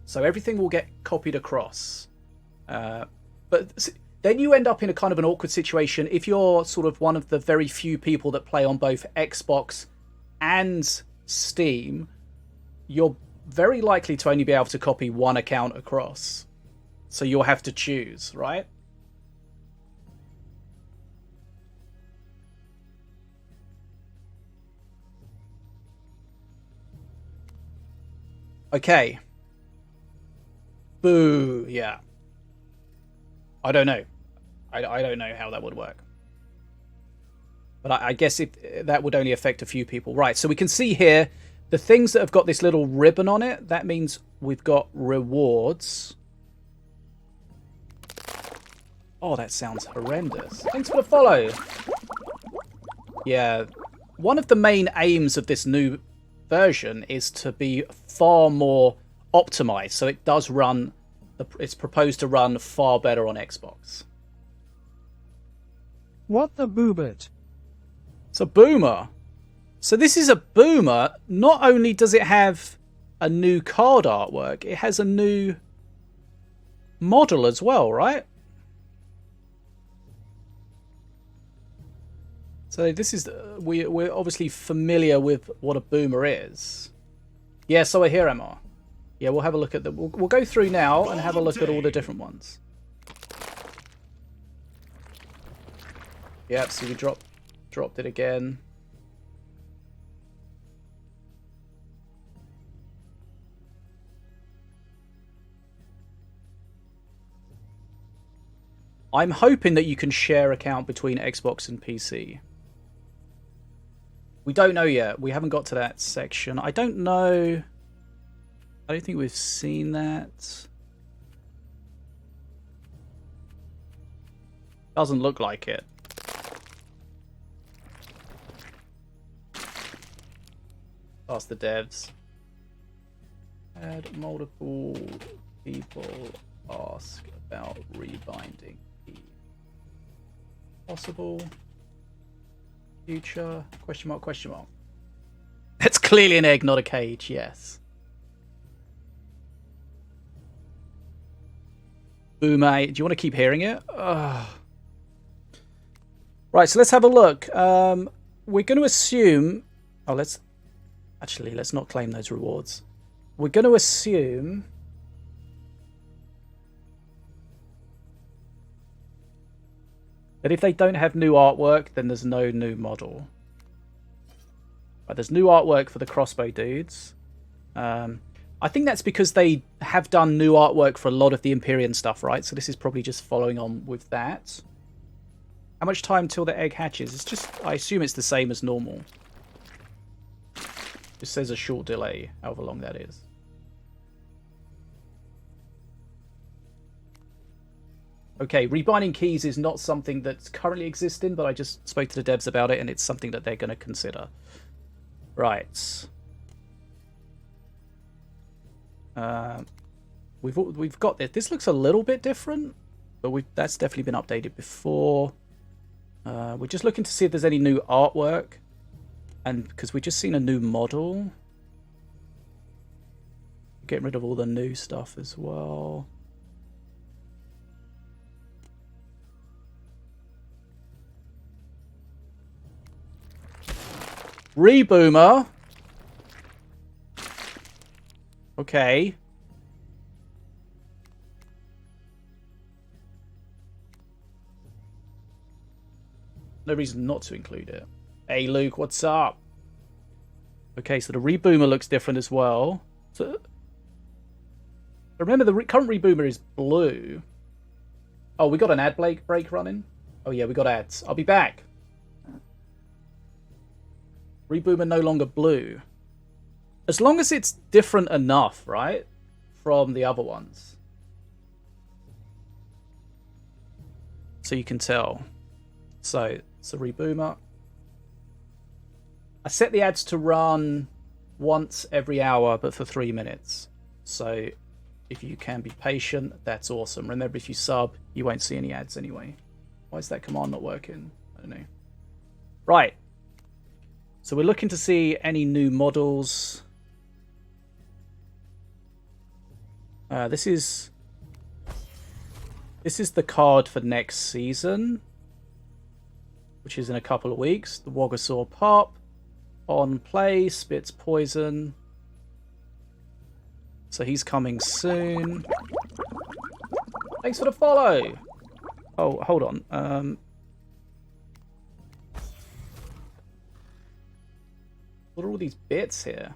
So everything will get copied across. But then you end up in a kind of an awkward situation. If you're sort of one of the very few people that play on both Xbox and Steam, you're very likely to only be able to copy one account across. So you'll have to choose, right? Okay. Boo, yeah. I don't know. I don't know how that would work. But I guess that would only affect a few people. Right, so we can see here the things that have got this little ribbon on it. That means we've got rewards. Oh, that sounds horrendous. Thanks for the follow. Yeah, one of the main aims of this new version is to be far more optimized. So it does run, it's proposed to run far better on Xbox. What the boobert? It's a boomer. So this is a boomer. Not only does it have a new card artwork, it has a new model as well, right? So this is, we're obviously familiar with what a boomer is. Yeah, so I hear MR. Yeah, we'll have a look at the, we'll go through now and have a look at all the different ones. Yep, see we dropped it again. I'm hoping that you can share account between Xbox and PC. We don't know yet. We haven't got to that section. I don't know. I don't think we've seen that. Doesn't look like it. Ask the devs. Had multiple people ask about rebinding. Possible. Future. Question mark, question mark. That's clearly an egg, not a cage. Yes. Boo, mate. Do you want to keep hearing it? Ugh. Right, so let's have a look. We're going to assume... Oh, let's not claim those rewards. We're going to assume... that if they don't have new artwork, then there's no new model. Right, there's new artwork for the crossbow dudes. I I think that's because they have done new artwork for a lot of the Empyrean stuff, right? So this is probably just following on with that. How much time till the egg hatches? It's just, I assume it's the same as normal. It says a short delay, however long that is. Okay, rebinding keys is not something that's currently existing, but I just spoke to the devs about it, and it's something that they're going to consider. Right. We've got this. This looks a little bit different, but that's definitely been updated before. We're just looking to see if there's any new artwork, and because we've just seen a new model. Getting rid of all the new stuff as well. Reboomer. Okay. No reason not to include it. Hey Luke, what's up? Okay, so the reboomer looks different as well. So remember, the current reboomer is blue. Oh, we got an ad break running. Oh yeah, we got ads. I'll be back. Reboomer no longer blue. As long as it's different enough, right? From the other ones. So you can tell. So it's a reboomer. I set the ads to run once every hour, but for 3 minutes. So if you can be patient, that's awesome. Remember, if you sub, you won't see any ads anyway. Why is that command not working? I don't know. Right. So we're looking to see any new models. This is the card for next season, which is in a couple of weeks. The Wogasaur Pop on play, spits poison. So he's coming soon. Thanks for the follow. Oh, hold on. What are all these bits here?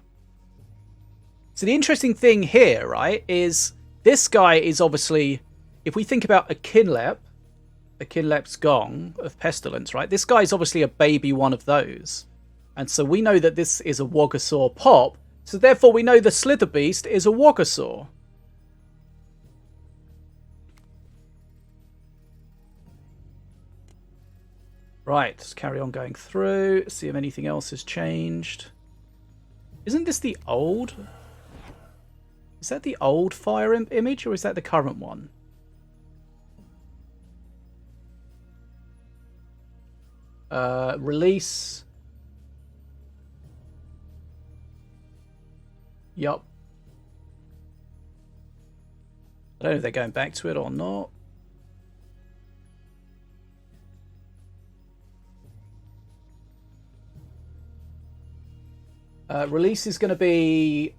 So the interesting thing here, right, is this guy is obviously, if we think about a Kinlep's Gong of Pestilence, right, this guy is obviously a baby one of those. And so we know that this is a Wogasaur Pop, so therefore we know the Slither Beast is a Wogasaur. Right, let's carry on going through, see if anything else has changed. Isn't this the old? Is that the old Fire Imp image, or is that the current one? Release. Yup. I don't know if they're going back to it or not. Release is going to be...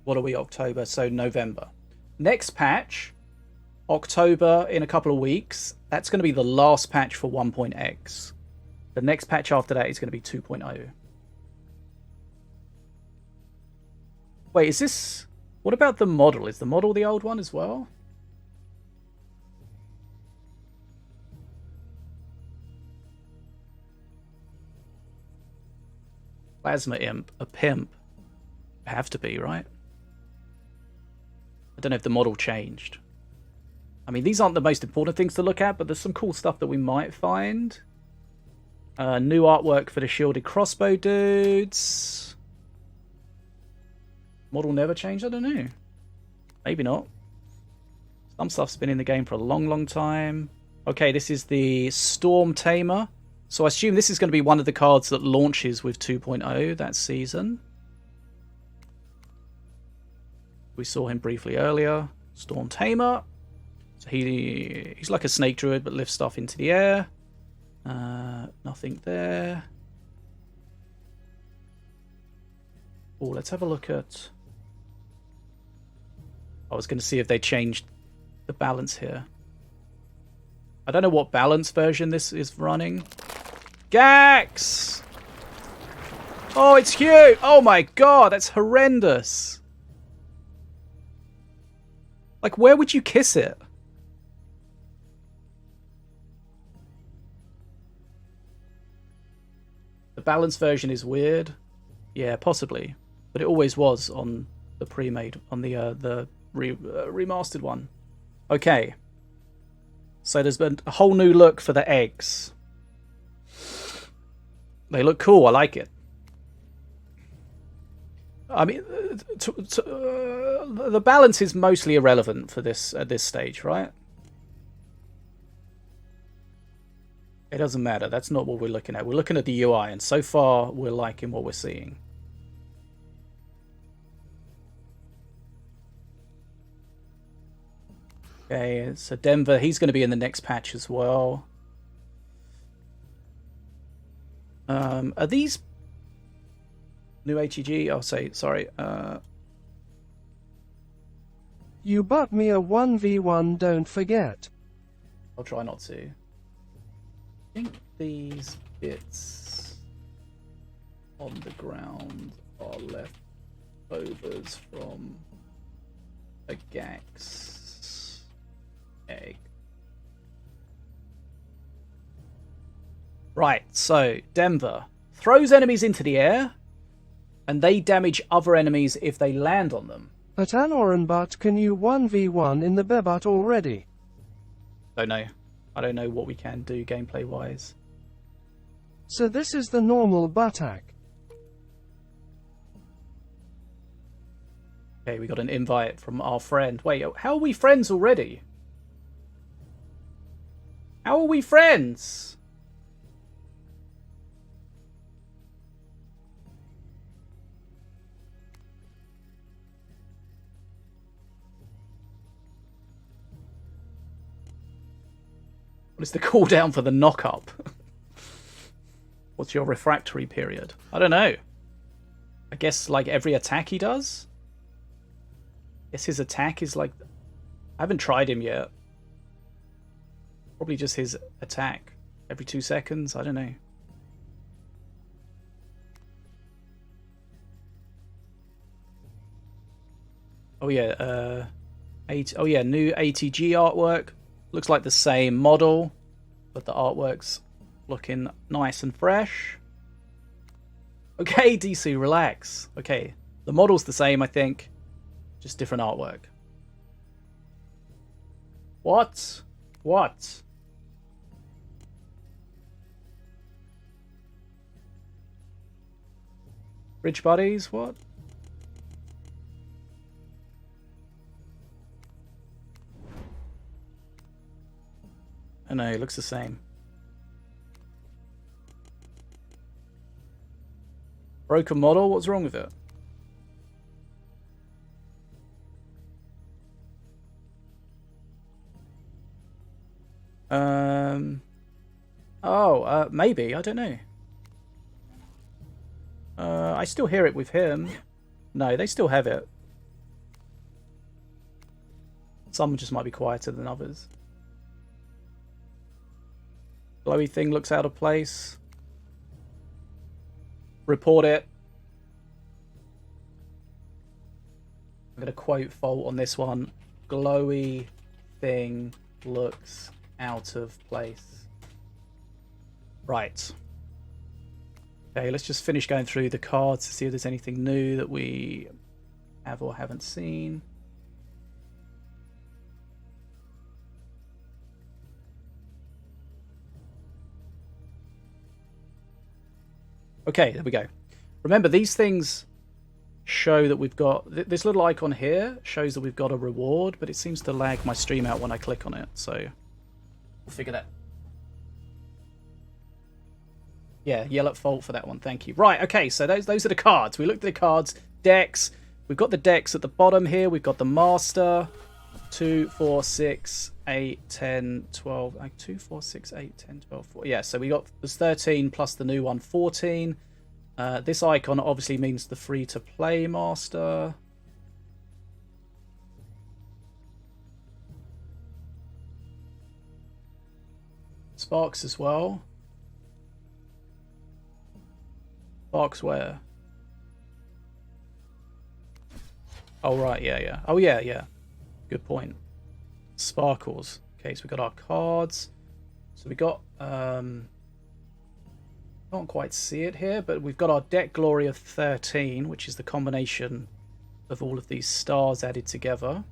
What are we, October? So November. Next patch, October in a couple of weeks. That's going to be the last patch for 1.x. The next patch after that is going to be 2.0. Wait, is this... What about the model? Is the model the old one as well? Plasma Imp, a pimp. Have to be, right? I don't know if the model changed. I mean, these aren't the most important things to look at, but there's some cool stuff that we might find. New artwork for the shielded crossbow dudes. Model never changed? I don't know. Maybe not. Some stuff's been in the game for a long, long time. Okay, this is the Storm Tamer. So I assume this is going to be one of the cards that launches with 2.0 that season. We saw him briefly earlier. Storm Tamer. So he's like a snake druid, but lifts stuff into the air. Nothing there. Oh, let's have a look at... I was going to see if they changed the balance here. I don't know what balance version this is running. Gax! Oh, it's huge! Oh my god, that's horrendous. Like, where would you kiss it? The balanced version is weird. Yeah, possibly. But it always was on the pre-made, on the remastered one. Okay. So there's been a whole new look for the eggs. They look cool, I like it. I mean, the balance is mostly irrelevant for this at this stage, right? It doesn't matter. That's not what we're looking at. We're looking at the UI, and so far we're liking what we're seeing. Okay, so Denver, he's going to be in the next patch as well. Are these new HEG? I'll say, sorry. You bought me a 1v1, don't forget. I'll try not to. I think these bits on the ground are leftovers from a Gax egg. Right, so Denver throws enemies into the air, and they damage other enemies if they land on them. At an Orenbot, can you 1v1 in the Bebot already? Don't know. I don't know what we can do gameplay wise. So this is the normal Butak. Okay, we got an invite from our friend. Wait, how are we friends already? How are we friends? What is the cooldown for the knock-up? What's your refractory period? I don't know. I guess like every attack he does? I guess his attack is like... I haven't tried him yet. Probably just his attack. Every 2 seconds? I don't know. Oh yeah, oh yeah, new ATG artwork. Looks like the same model, but the artwork's looking nice and fresh. Okay, DC, relax. Okay, the model's the same, I think. Just different artwork. What? What? Bridge buddies? What? I know, it looks the same. Broken model? What's wrong with it? Maybe. I don't know. I still hear it with him. No, they still have it. Some just might be quieter than others. Glowy thing looks out of place. Report it. I'm going to quote fault on this one. Glowy thing looks out of place. Right. Okay, let's just finish going through the cards to see if there's anything new that we have or haven't seen. Okay, there we go. Remember, these things show that we've got... This little icon here shows that we've got a reward, but it seems to lag my stream out when I click on it, so... We'll figure that. Yeah, yell at fault for that one, thank you. Right, okay, so those are the cards. We looked at the cards. Decks. We've got the decks at the bottom here. We've got the Master. 2, 4, 6, 8, 10, 12... 2, 4, 6, 8, 10, 12, 14. Yeah, so we got... There's 13 plus the new one, 14. This icon obviously means the free-to-play Master. Sparks as well. Sparks where? Oh, right, yeah. Oh, yeah. Good point. Sparkles. Okay, so we got our cards. So we got, can't quite see it here, but we've got our deck glory of 13, which is the combination of all of these stars added together.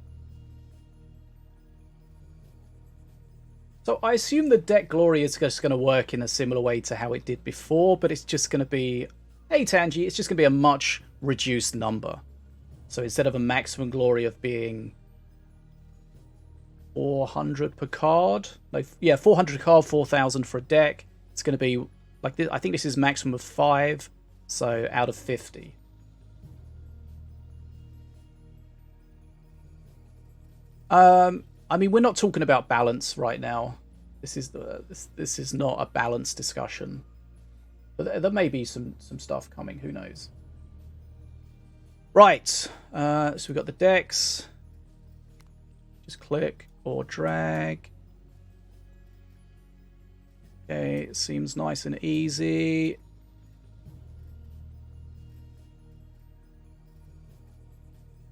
So I assume the deck glory is just going to work in a similar way to how it did before, but it's just going to be, hey Tangy, it's just going to be a much reduced number. So instead of a maximum glory of being 400 per card, no, yeah, 400 a card, 4,000 for a deck, it's going to be like this. I think this is maximum of 5, so out of 50. I mean, we're not talking about balance right now. This is not a balance discussion, but there may be some stuff coming. Who knows? Right. So we've got the decks. Just click or drag. Okay, it seems nice and easy.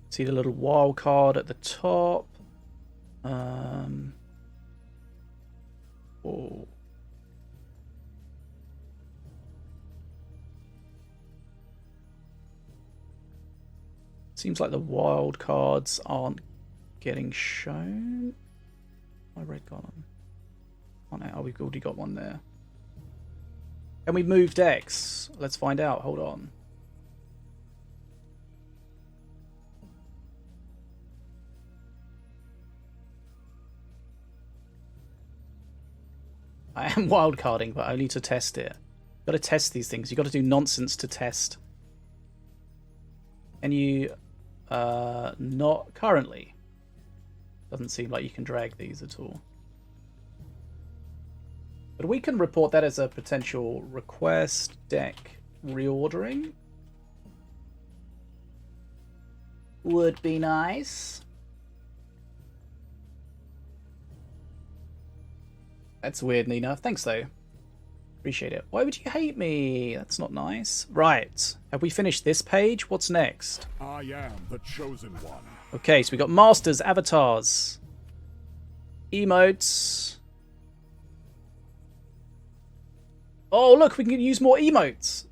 See the little wild card at the top. Oh. Seems like the wild cards aren't getting shown. My red column. Oh, we've already got one there. Can we move decks? Let's find out. Hold on. I am wildcarding, but only to test it. You've got to test these things. You've got to do nonsense to test. Can you... not currently. Doesn't seem like you can drag these at all. But we can report that as a potential request. Deck reordering. Would be nice. That's weird, Nina. Thanks, though. Appreciate it. Why would you hate me? That's not nice. Right. Have we finished this page? What's next? I am the chosen one. Okay, so we got masters, avatars, emotes. Oh, look, we can use more emotes.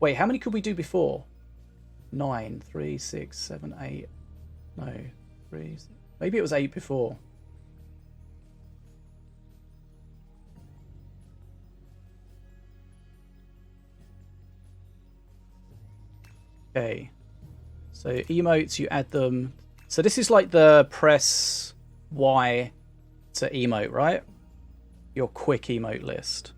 Wait, how many could we do before? 9, 3, 6, 7, 8. No, 3. Maybe it was 8 before. Okay, so emotes, you add them. So this is like the press Y to emote, right? Your quick emote list.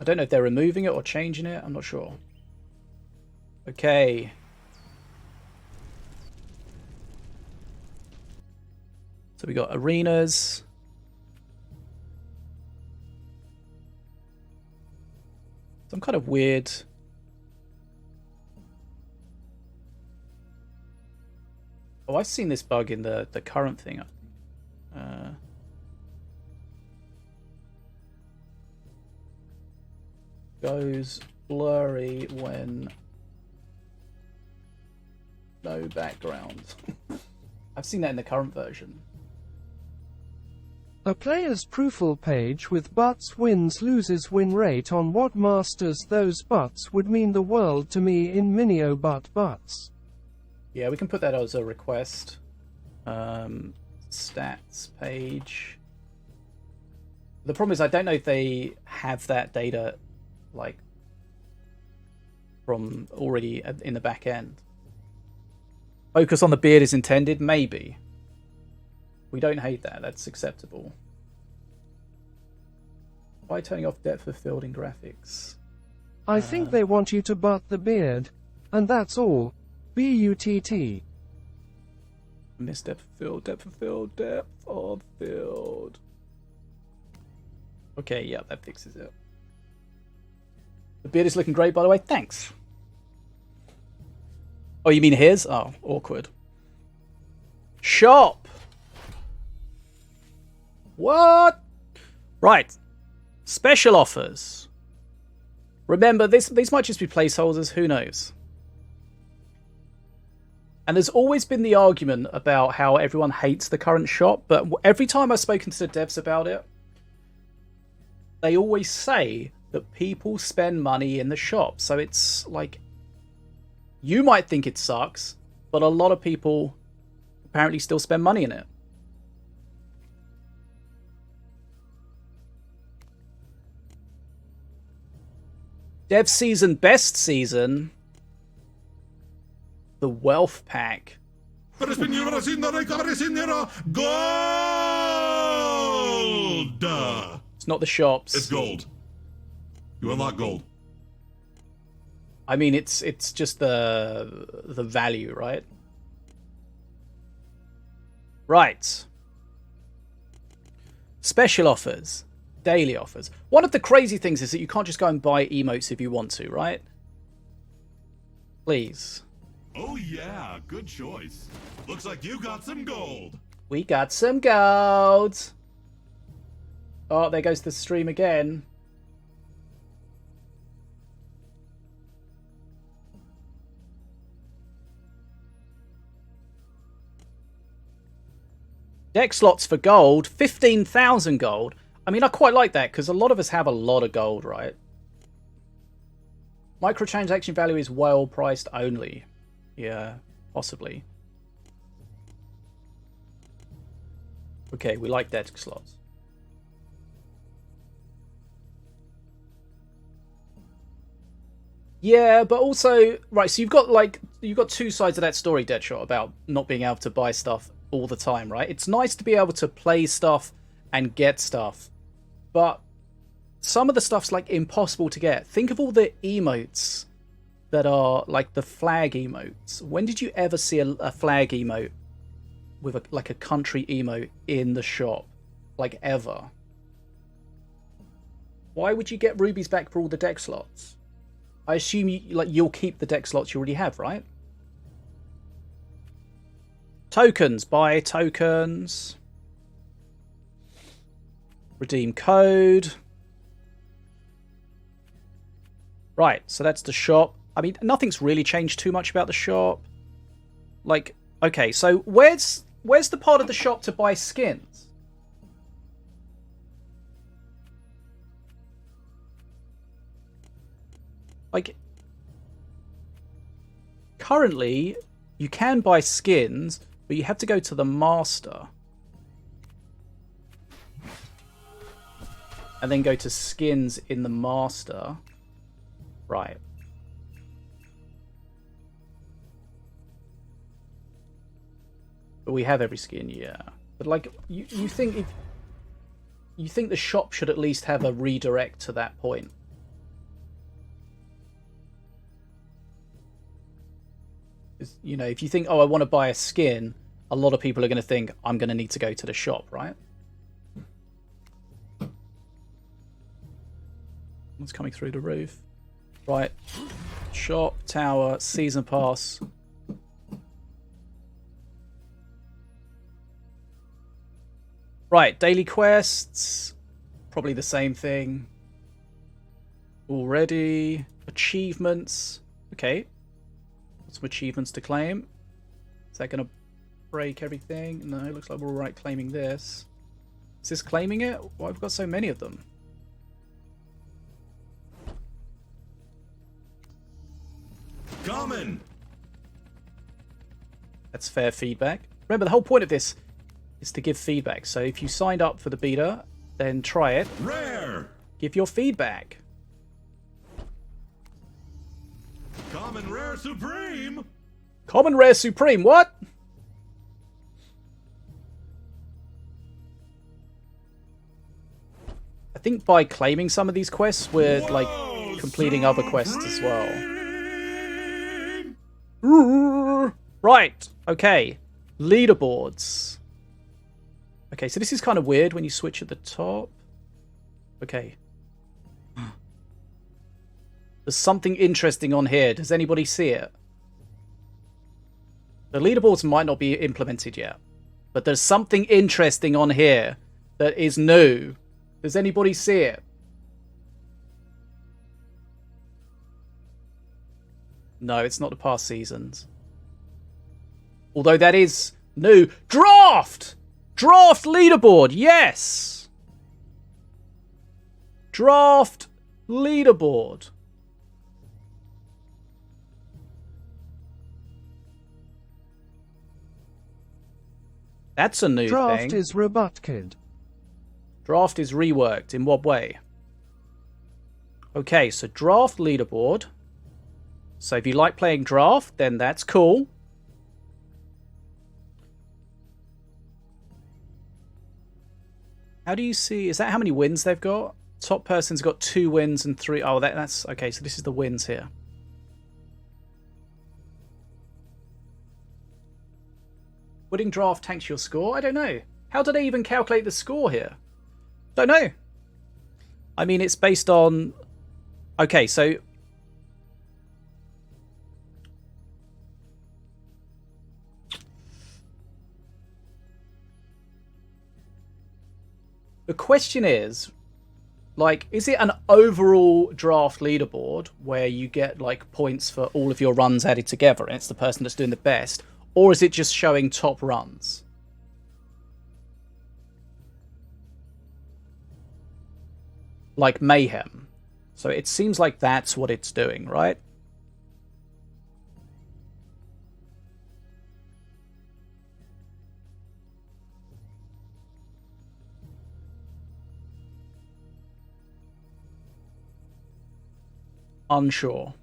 I don't know if they're removing it or changing it. I'm not sure. Okay. So we got arenas. Some kind of weird... Oh, I've seen this bug in the current thing. Goes blurry when no background. I've seen that in the current version. A player's profile page with butts wins loses win rate on what masters those butts would mean the world to me in Minio butts. Yeah, we can put that as a request. Stats page. The problem is I don't know if they have that data like from already in the back end. Focus on the beard is intended, maybe. We don't hate that. That's acceptable. Why turning off depth of field in graphics? I think they want you to butt the beard. And that's all. B-U-T-T. Miss depth of field, depth of field, depth of field. Okay, yeah, that fixes it. The beard is looking great, by the way. Thanks. Oh, you mean his? Oh, awkward. Shop! What? Right. Special offers. Remember, these might just be placeholders. Who knows? And there's always been the argument about how everyone hates the current shop, but every time I've spoken to the devs about it, they always say that people spend money in the shop. So it's like, you might think it sucks, but a lot of people apparently still spend money in it. Dev season, best season. The Wealth Pack. Gold! It's not the shops. It's gold. You unlock gold. I mean, it's just the value, right? Right. Special offers. Daily offers. One of the crazy things is that you can't just go and buy emotes if you want to, right? Please. Oh yeah, good choice. Looks like you got some gold. We got some gold. Oh, there goes the stream again. Deck slots for gold, 15,000 gold. I mean, I quite like that because a lot of us have a lot of gold, right? Microtransaction value is well priced only. Yeah, possibly. Okay, we like deck slots. Yeah, but also, right, so you've got two sides of that story, Deadshot, about not being able to buy stuff all the time, right? It's nice to be able to play stuff and get stuff, but some of the stuff's like impossible to get. Think of all the emotes that are like the flag emotes. When did you ever see a flag emote with a country emote in the shop? Like, ever? Why would you get rubies back for all the deck slots? I assume you'll keep the deck slots you already have, right? Tokens. Buy tokens. Redeem code. Right, so that's the shop. I mean, nothing's really changed too much about the shop. Like, okay, so where's the part of the shop to buy skins? Like, currently, you can buy skins, but you have to go to the master. And then go to skins in the master. Right. But we have every skin, yeah. But like, you think the shop should at least have a redirect to that point? You know, if you think, oh, I want to buy a skin, a lot of people are going to think, I'm going to need to go to the shop, right? What's coming through the roof? Right. Shop, tower, season pass. Right, daily quests. Probably the same thing. Already. Achievements. Okay. Some achievements to claim. Is that going to break everything? No, it looks like we're alright claiming this. Is this claiming it? Why have we got so many of them? Coming. That's fair feedback. Remember, the whole point of this is to give feedback. So if you signed up for the beta, then try it. Rare. Give your feedback. Common rare supreme. Common rare supreme. What? I think by claiming some of these quests, we're like completing other quests as well. Right. Okay. Leaderboards. Okay, so this is kind of weird when you switch at the top. Okay. There's something interesting on here. Does anybody see it? The leaderboards might not be implemented yet, but there's something interesting on here that is new? Does anybody see it? No, it's not the past seasons. Although that is new. Draft! Draft leaderboard, yes! Draft leaderboard. That's a new Draft thing. is rebutted. Draft is reworked. In what way? Okay, so draft leaderboard. So if you like playing draft, then that's cool. How do you see? Is that how many wins they've got? Top person's got 2 wins and 3. Oh, that's okay. So this is the wins here. Winning draft tanks your score? I don't know. How do they even calculate the score here? Don't know. I mean, it's based on... Okay, so... The question is, like, is it an overall draft leaderboard where you get, like, points for all of your runs added together and it's the person that's doing the best? Or is it just showing top runs? Like Mayhem. So it seems like that's what it's doing, right? Unsure.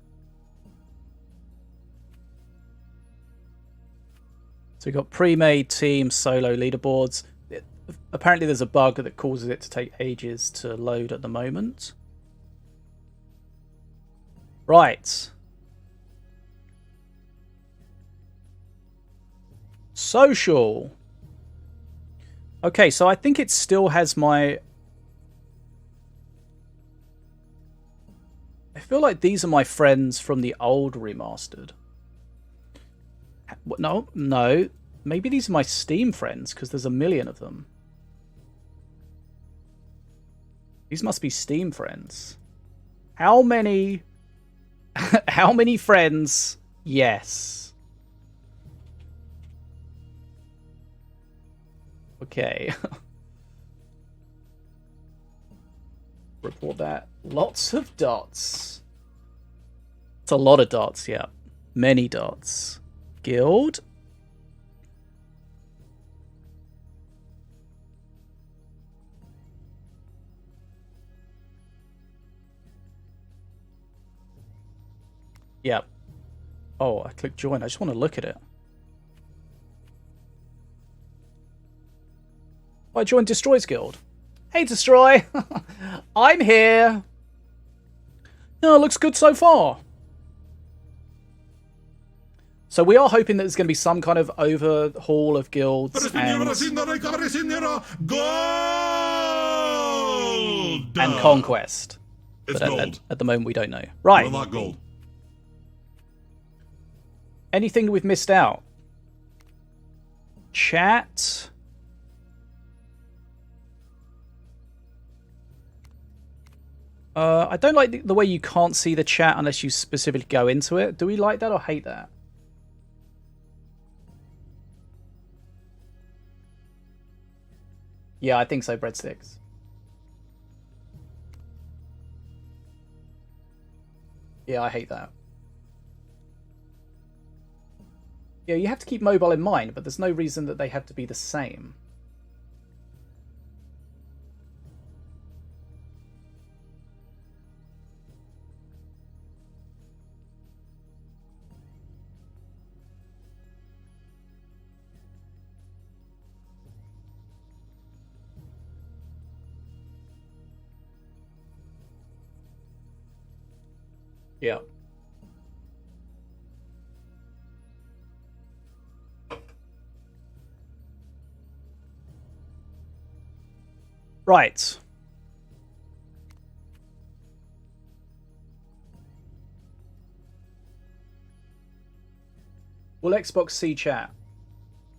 So we've got pre-made team solo leaderboards. Apparently there's a bug that causes it to take ages to load at the moment. Right. Social. Okay, so I think it still has my... I feel like these are my friends from the old remastered. No. Maybe these are my Steam friends, because there's a million of them. These must be Steam friends. How many... How many friends? Yes. Okay. Report that. Lots of dots. It's a lot of dots, yeah. Many dots. Guild. Yep. Oh, I clicked join. I just want to look at it. I joined Destroy's Guild. Hey, Destroy. I'm here. Oh, looks good so far. So we are hoping that there's going to be some kind of overhaul of guilds and conquest. It's But gold. at the moment, we don't know. Right. Well, not gold. Anything we've missed out? Chat. I don't like the way you can't see the chat unless you specifically go into it. Do we like that or hate that? Yeah, I think so, breadsticks. Yeah, I hate that. Yeah, you have to keep mobile in mind, but there's no reason that they have to be the same. Yeah. Right. Will Xbox see chat?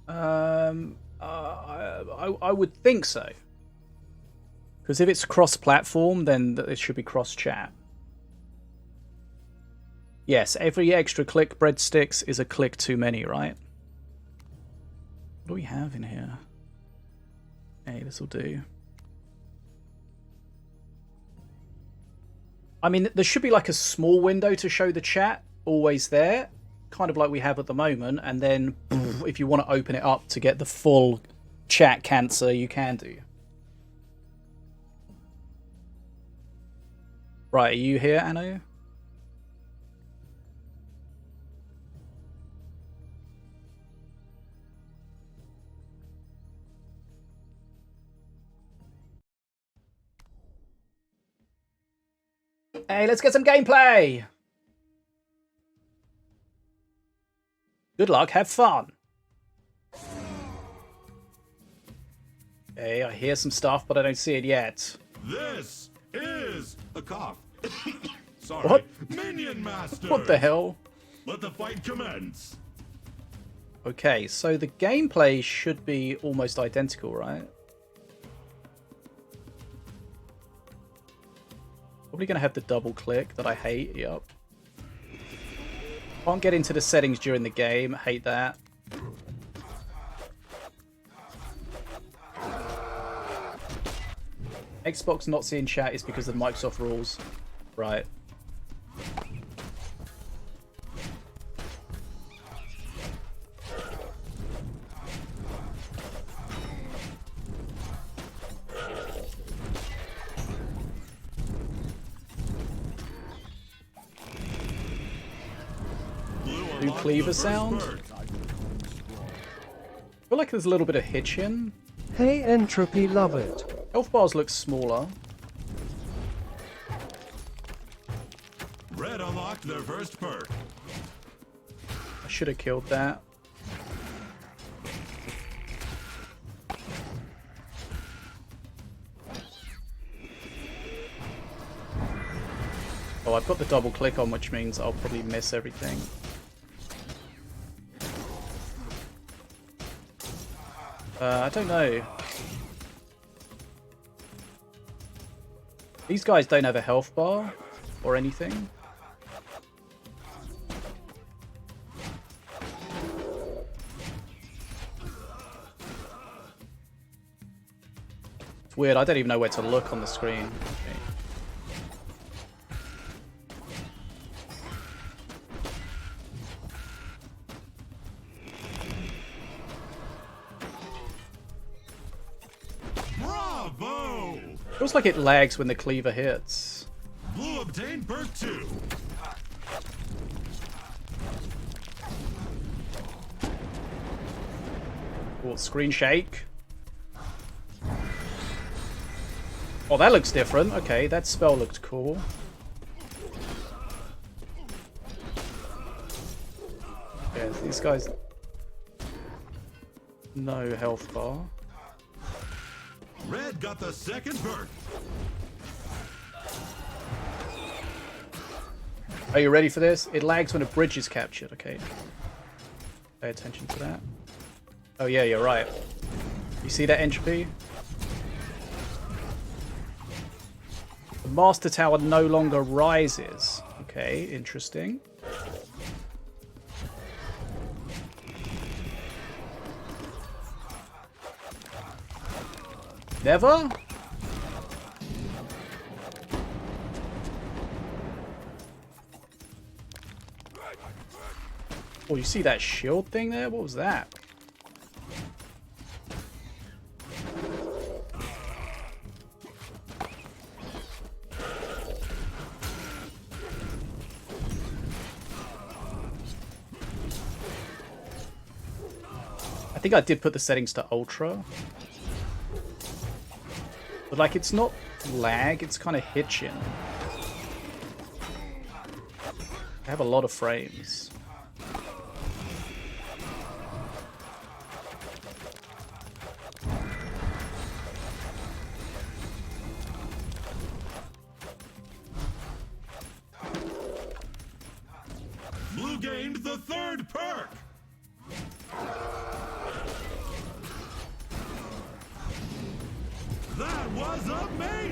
I would think so. Because if it's cross-platform, then it should be cross-chat. Yes, every extra click breadsticks is a click too many, right? What do we have in here? Hey, this will do. I mean, there should be like a small window to show the chat, always there, kind of like we have at the moment, and then if you want to open it up to get the full chat cancer, you can do. Right, are you here, Anu? Hey, let's get some gameplay! Good luck, have fun! Okay, I hear some stuff, but I don't see it yet. This is a cough. Sorry. What? Minion Masters. What the hell? Let the fight commence. Okay, so the gameplay should be almost identical, right? Probably going to have the double click that I hate. Yep. Can't get into the settings during the game. Hate that. Xbox not seeing chat is because of the Microsoft rules. Right. New cleaver sound. I feel like there's a little bit of hitching. Hey Entropy, love it. Health bars look smaller. Red unlocked their first perk. I should have killed that. Oh, I've got the double click on, which means I'll probably miss everything. I don't know. These guys don't have a health bar or anything. It's weird, I don't even know where to look on the screen. Okay. Bravo! Feels like it lags when the cleaver hits. Blue obtained perk 2. Oh, screen shake. Oh, that looks different. Okay, that spell looked cool. Yeah, these guys... No health bar. Red got the second perk. Are you ready for this? It lags when a bridge is captured. Okay. Pay attention to that. Oh yeah, you're right. You see that entropy? The Master Tower no longer rises. Okay, interesting. Never? Oh, you see that shield thing there? What was that? I think I did put the settings to ultra. But like, it's not lag, it's kind of hitching. I have a lot of frames. Blue gained the third perk. That was amazing!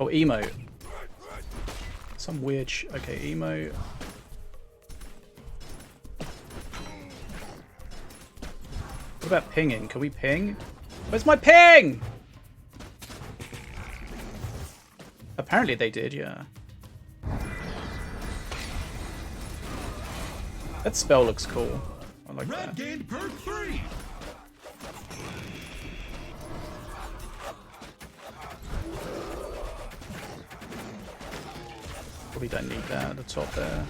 Oh, emote. Some weird okay, emote. What about pinging? Can we ping? Where's my ping? Apparently they did, yeah. That spell looks cool. I like Red that. gained perk 3. Probably don't need that at the top there.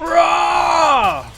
Rah!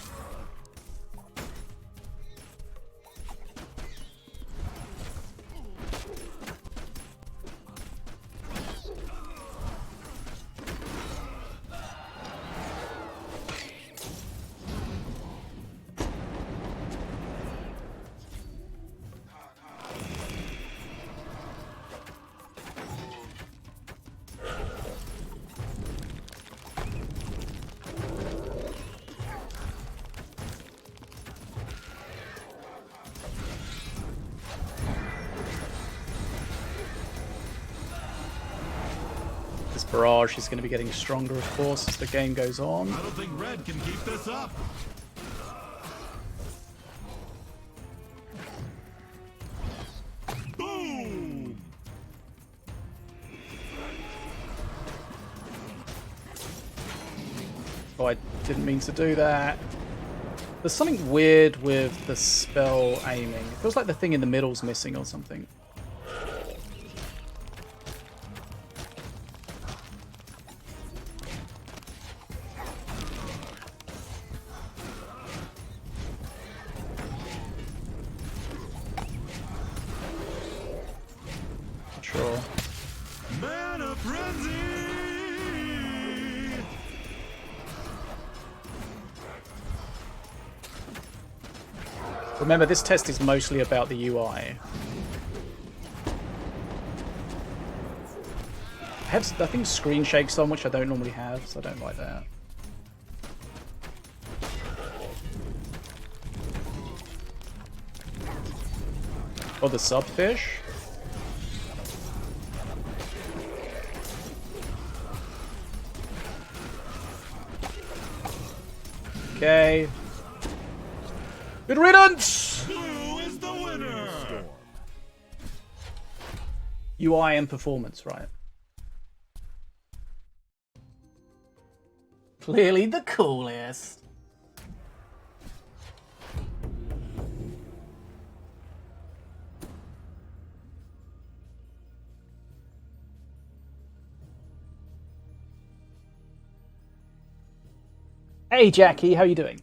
This barrage is going to be getting stronger, of course, as the game goes on. I don't think red can keep this up. Boom! Oh, I didn't mean to do that. There's something weird with the spell aiming. It feels like the thing in the middle's missing or something. Not sure. Mana frenzy! Remember, this test is mostly about the UI. I think screen shakes on, which I don't normally have, so I don't like that. Oh, the subfish? Okay. Good riddance! Blue is the winner! UI and performance, right? Clearly the coolest. Hey Jackie, how you doing?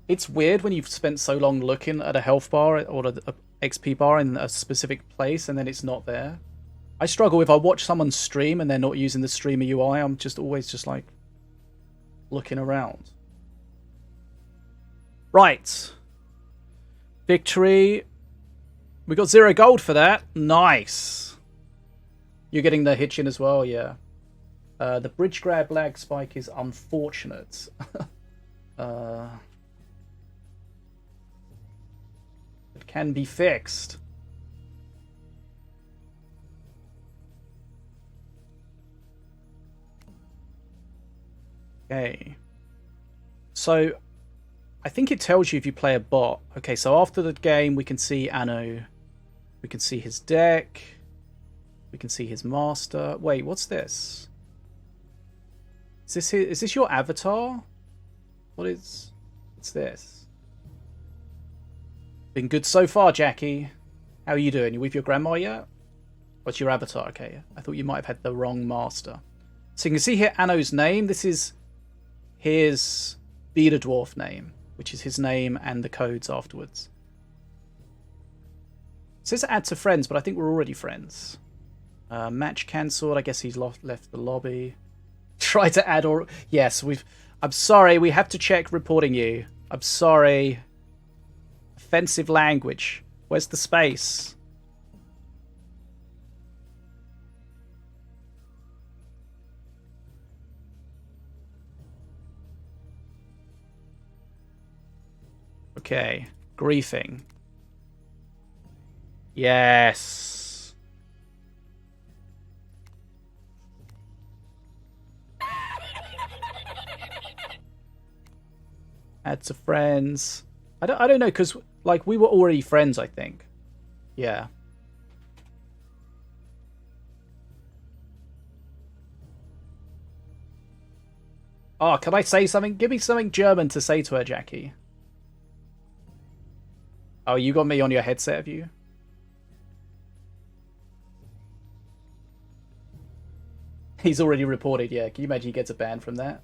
It's weird when you've spent so long looking at a health bar or a XP bar in a specific place and then it's not there. I struggle if I watch someone stream and they're not using the streamer UI. I'm just always just like looking around. Right. Victory. We got 0 gold for that. Nice. You're getting the hitchin as well, yeah. The bridge grab lag spike is unfortunate. It can be fixed. Okay. So, I think it tells you if you play a bot. Okay, so after the game, we can see Anno. We can see his deck. We can see his master. Wait, what's this? Is this your avatar? What's this? Been good so far, Jackie. How are you doing? You with your grandma yet? What's your avatar? Okay, I thought you might have had the wrong master. So you can see here Anno's name. This is his Beta Dwarf name, which is his name and the codes afterwards. It says add to friends, but I think we're already friends. Match cancelled. I guess he's left the lobby. Try to add or... Yes, I'm sorry, we have to check reporting you. I'm sorry. Offensive language. Where's the space? Okay. Griefing. Yes. Add to friends. I don't know, because like we were already friends, I think. Yeah. Oh, can I say something? Give me something German to say to her, Jackie. Oh, you got me on your headset, have you? He's already reported, yeah. Can you imagine he gets a ban from that?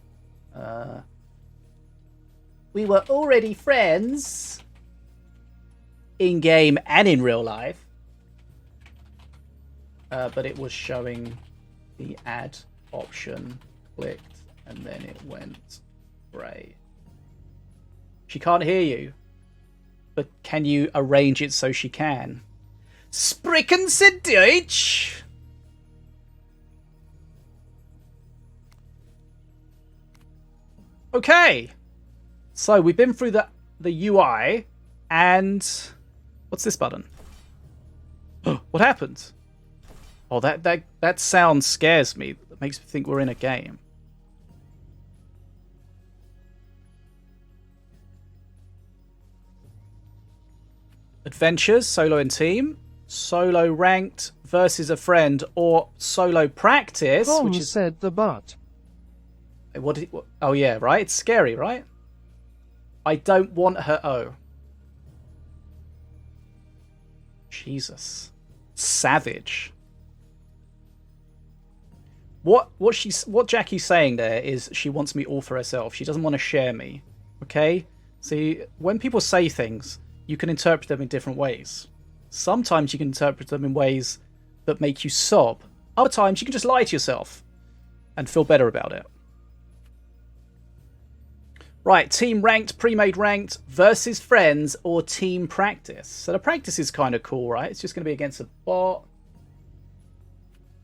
We were already friends. In-game and in real life. But it was showing the add option. Clicked, and then it went grey. She can't hear you. But can you arrange it so she can? Sprechen Sie Deutsch? Okay. So we've been through the UI, and what's this button? What happened? Oh, that sound scares me. It makes me think we're in a game. Adventures, solo and team, solo ranked versus a friend, or solo practice, Tom which is said the butt. what? Oh yeah, right. It's scary, right? I don't want her. Oh, Jesus, savage. What Jackie's saying there is she wants me all for herself. She doesn't want to share me. Okay. See, when people say things, you can interpret them in different ways. Sometimes you can interpret them in ways that make you sob. Other times you can just lie to yourself and feel better about it. Right, team ranked, pre-made ranked versus friends or team practice. So the practice is kind of cool, right? It's just going to be against a bot.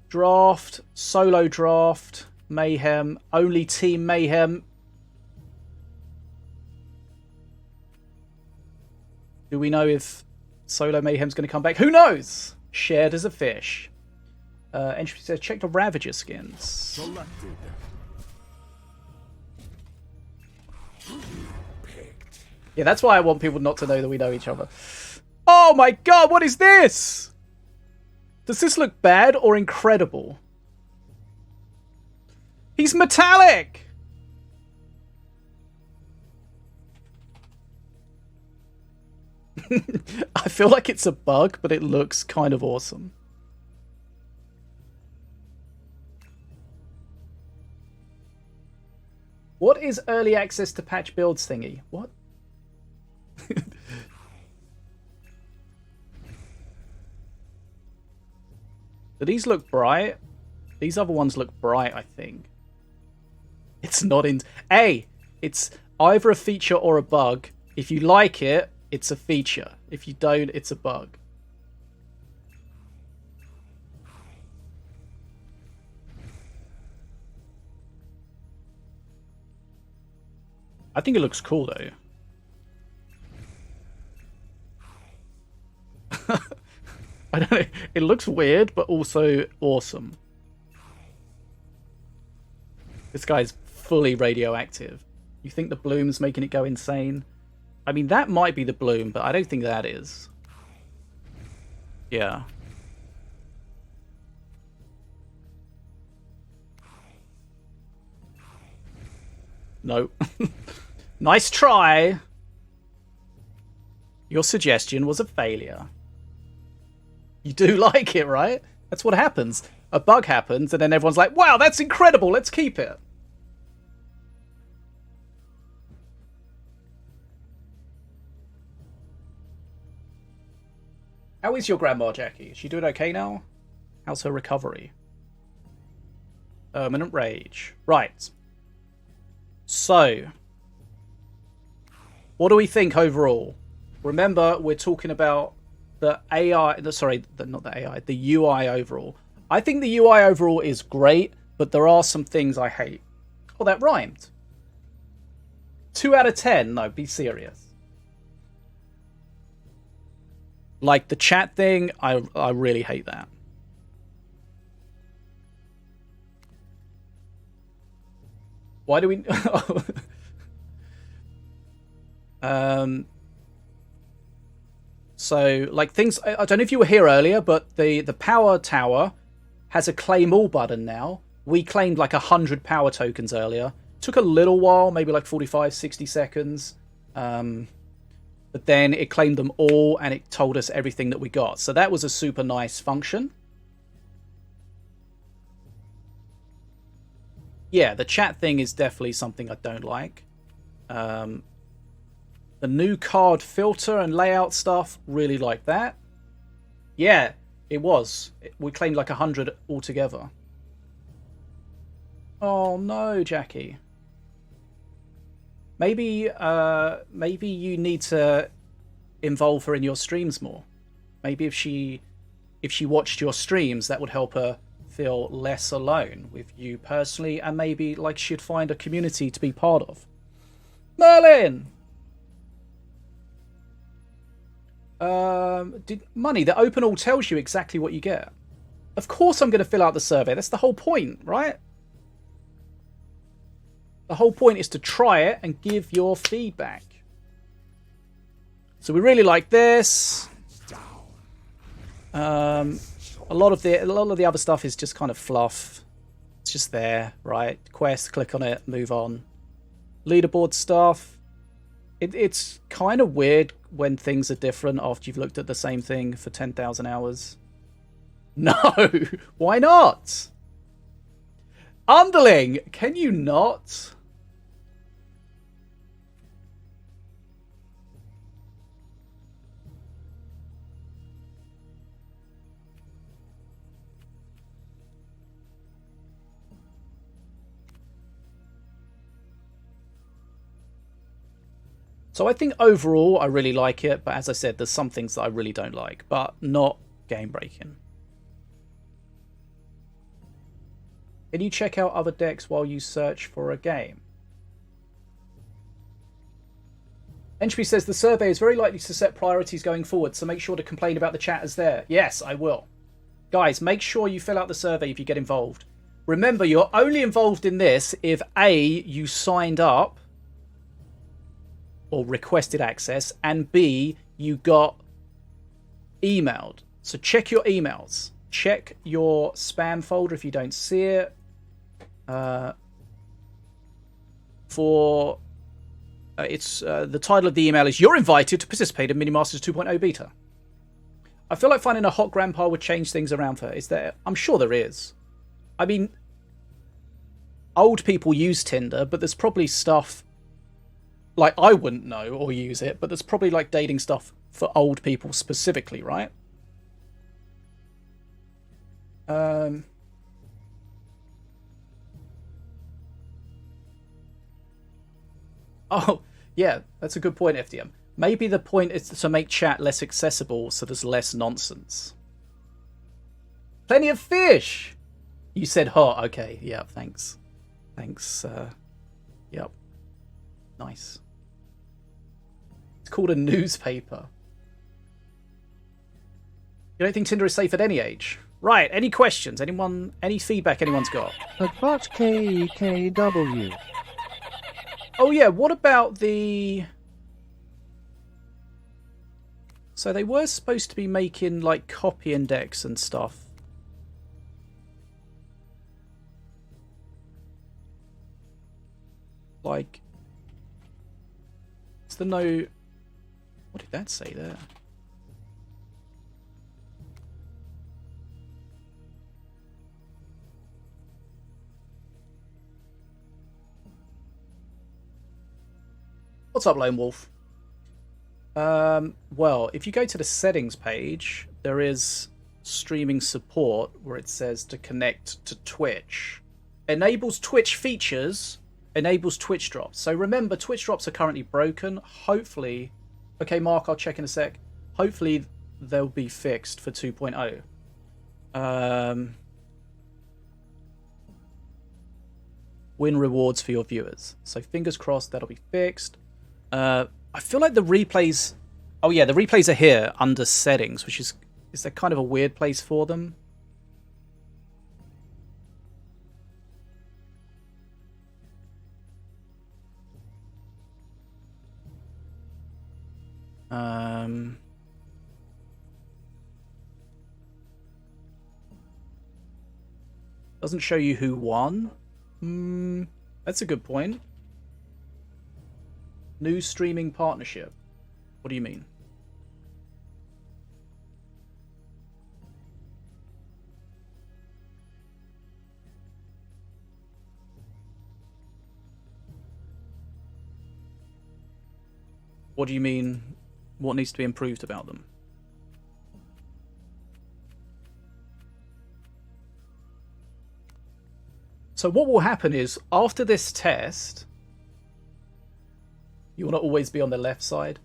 Draft, solo draft, mayhem, only team mayhem. Do we know if Solo Mayhem's going to come back? Who knows? Shared as a fish. Entry says, check the Ravager skins. Selected. Yeah, that's why I want people not to know that we know each other. Oh my god, what is this? Does this look bad or incredible? He's metallic! I feel like it's a bug, but it looks kind of awesome. What is early access to patch builds thingy? What? Do these look bright? These other ones look bright, I think. It's not in... Hey! It's either a feature or a bug. If you like it, it's a feature. If you don't, it's a bug. I think it looks cool, though. I don't know. It looks weird, but also awesome. This guy's fully radioactive. You think the bloom's making it go insane? I mean, that might be the bloom, but I don't think that is. Yeah. No. Nice try. Your suggestion was a failure. You do like it, right? That's what happens. A bug happens, and then everyone's like, wow, that's incredible, let's keep it. How is your grandma, Jackie? Is she doing okay now? How's her recovery? Permanent rage. Right. So, what do we think overall? Remember, we're talking about the AI, not the AI, the UI overall. I think the UI overall is great, but there are some things I hate. Oh, that rhymed. 2 out of 10. No, be serious. Like the chat thing, I really hate that. Why do we... So, like, things... I don't know if you were here earlier, but the power tower has a claim all button now. We claimed like 100 power tokens earlier. Took a little while, maybe like 45, 60 seconds. But then it claimed them all and it told us everything that we got. So that was a super nice function. Yeah, the chat thing is definitely something I don't like. The new card filter and layout stuff, really like that. Yeah, it was. We claimed like 100 altogether. Oh no, Jackie. Maybe you need to involve her in your streams more. Maybe if she watched your streams, that would help her feel less alone with you personally, and maybe like she'd find a community to be part of. Merlin! Money, the open all tells you exactly what you get. Of course I'm going to fill out the survey. That's the whole point, right? The whole point is to try it and give your feedback. So we really like this. A lot of the other stuff is just kind of fluff. It's just there, right? Quest, click on it, move on. Leaderboard stuff. It's kind of weird when things are different after you've looked at the same thing for 10,000 hours. No, why not? Underling, can you not? So I think overall I really like it, but as I said, there's some things that I really don't like, but not game breaking. Can you check out other decks while you search for a game? Entropy says the survey is very likely to set priorities going forward, so make sure to complain about the chat as there. Yes, I will. Guys, make sure you fill out the survey if you get involved. Remember, you're only involved in this if A, you signed up or requested access, and B, you got emailed. So check your emails. Check your spam folder if you don't see it. The title of the email is "You're invited to participate in Minion Masters 2.0 beta." I feel like finding a hot grandpa would change things around for her. Is there? I'm sure there is. I mean, old people use Tinder, but there's probably stuff like I wouldn't know or use it, but there's probably like dating stuff for old people specifically, right? Oh, yeah, that's a good point, FDM. Maybe the point is to make chat less accessible so there's less nonsense. Plenty of fish! You said hot. Okay, yeah, thanks. Thanks, yep. Nice. It's called a newspaper. You don't think Tinder is safe at any age? Right, any questions? Anyone, any feedback anyone's got? But KEKW. Oh yeah, what about the... So they were supposed to be making like copy index and stuff. Like... It's the no... What did that say there? What's up, Lone Wolf? Well, if you go to the settings page, there is streaming support where it says to connect to Twitch. Enables Twitch features, enables Twitch drops. So remember, Twitch drops are currently broken. Hopefully, okay, Mark, I'll check in a sec. Hopefully they'll be fixed for 2.0. Win rewards for your viewers. So fingers crossed that'll be fixed. I feel like the replays... Oh yeah, the replays are here under settings, which is that kind of a weird place for them? Doesn't show you who won. That's a good point. New streaming partnership. What do you mean? What do you mean? What needs to be improved about them? So what will happen is, after this test, you want to always be on the left side.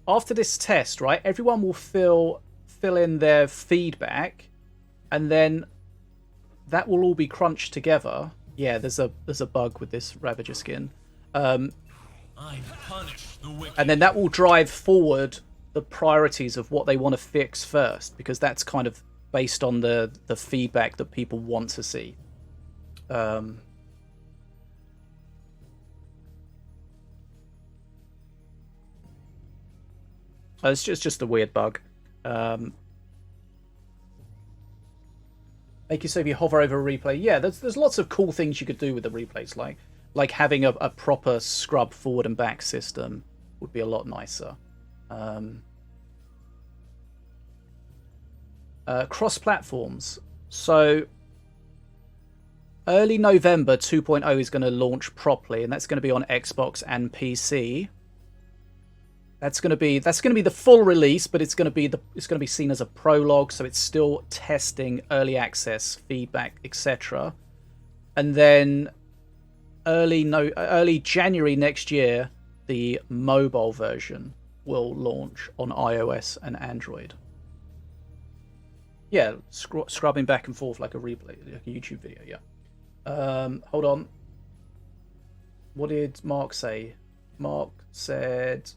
After this test, right, everyone will fill in their feedback, and then that will all be crunched together. Yeah, there's a bug with this Ravager skin. And then that will drive forward the priorities of what they want to fix first, because that's kind of based on the feedback that people want to see. It's just a weird bug. Make it so if you hover over a replay. Yeah, there's lots of cool things you could do with the replays, like having a proper scrub forward and back system would be a lot nicer. Cross platforms. So early November 2.0 is going to launch properly, and that's going to be on Xbox and PC. That's going to be the full release, but it's going to be seen as a prologue, so it's still testing, early access, feedback, etc. And then early January next year, the mobile version will launch on iOS and Android. Yeah, scrubbing back and forth like a replay, like a YouTube video. Yeah. Hold on. What did Mark say? Mark said...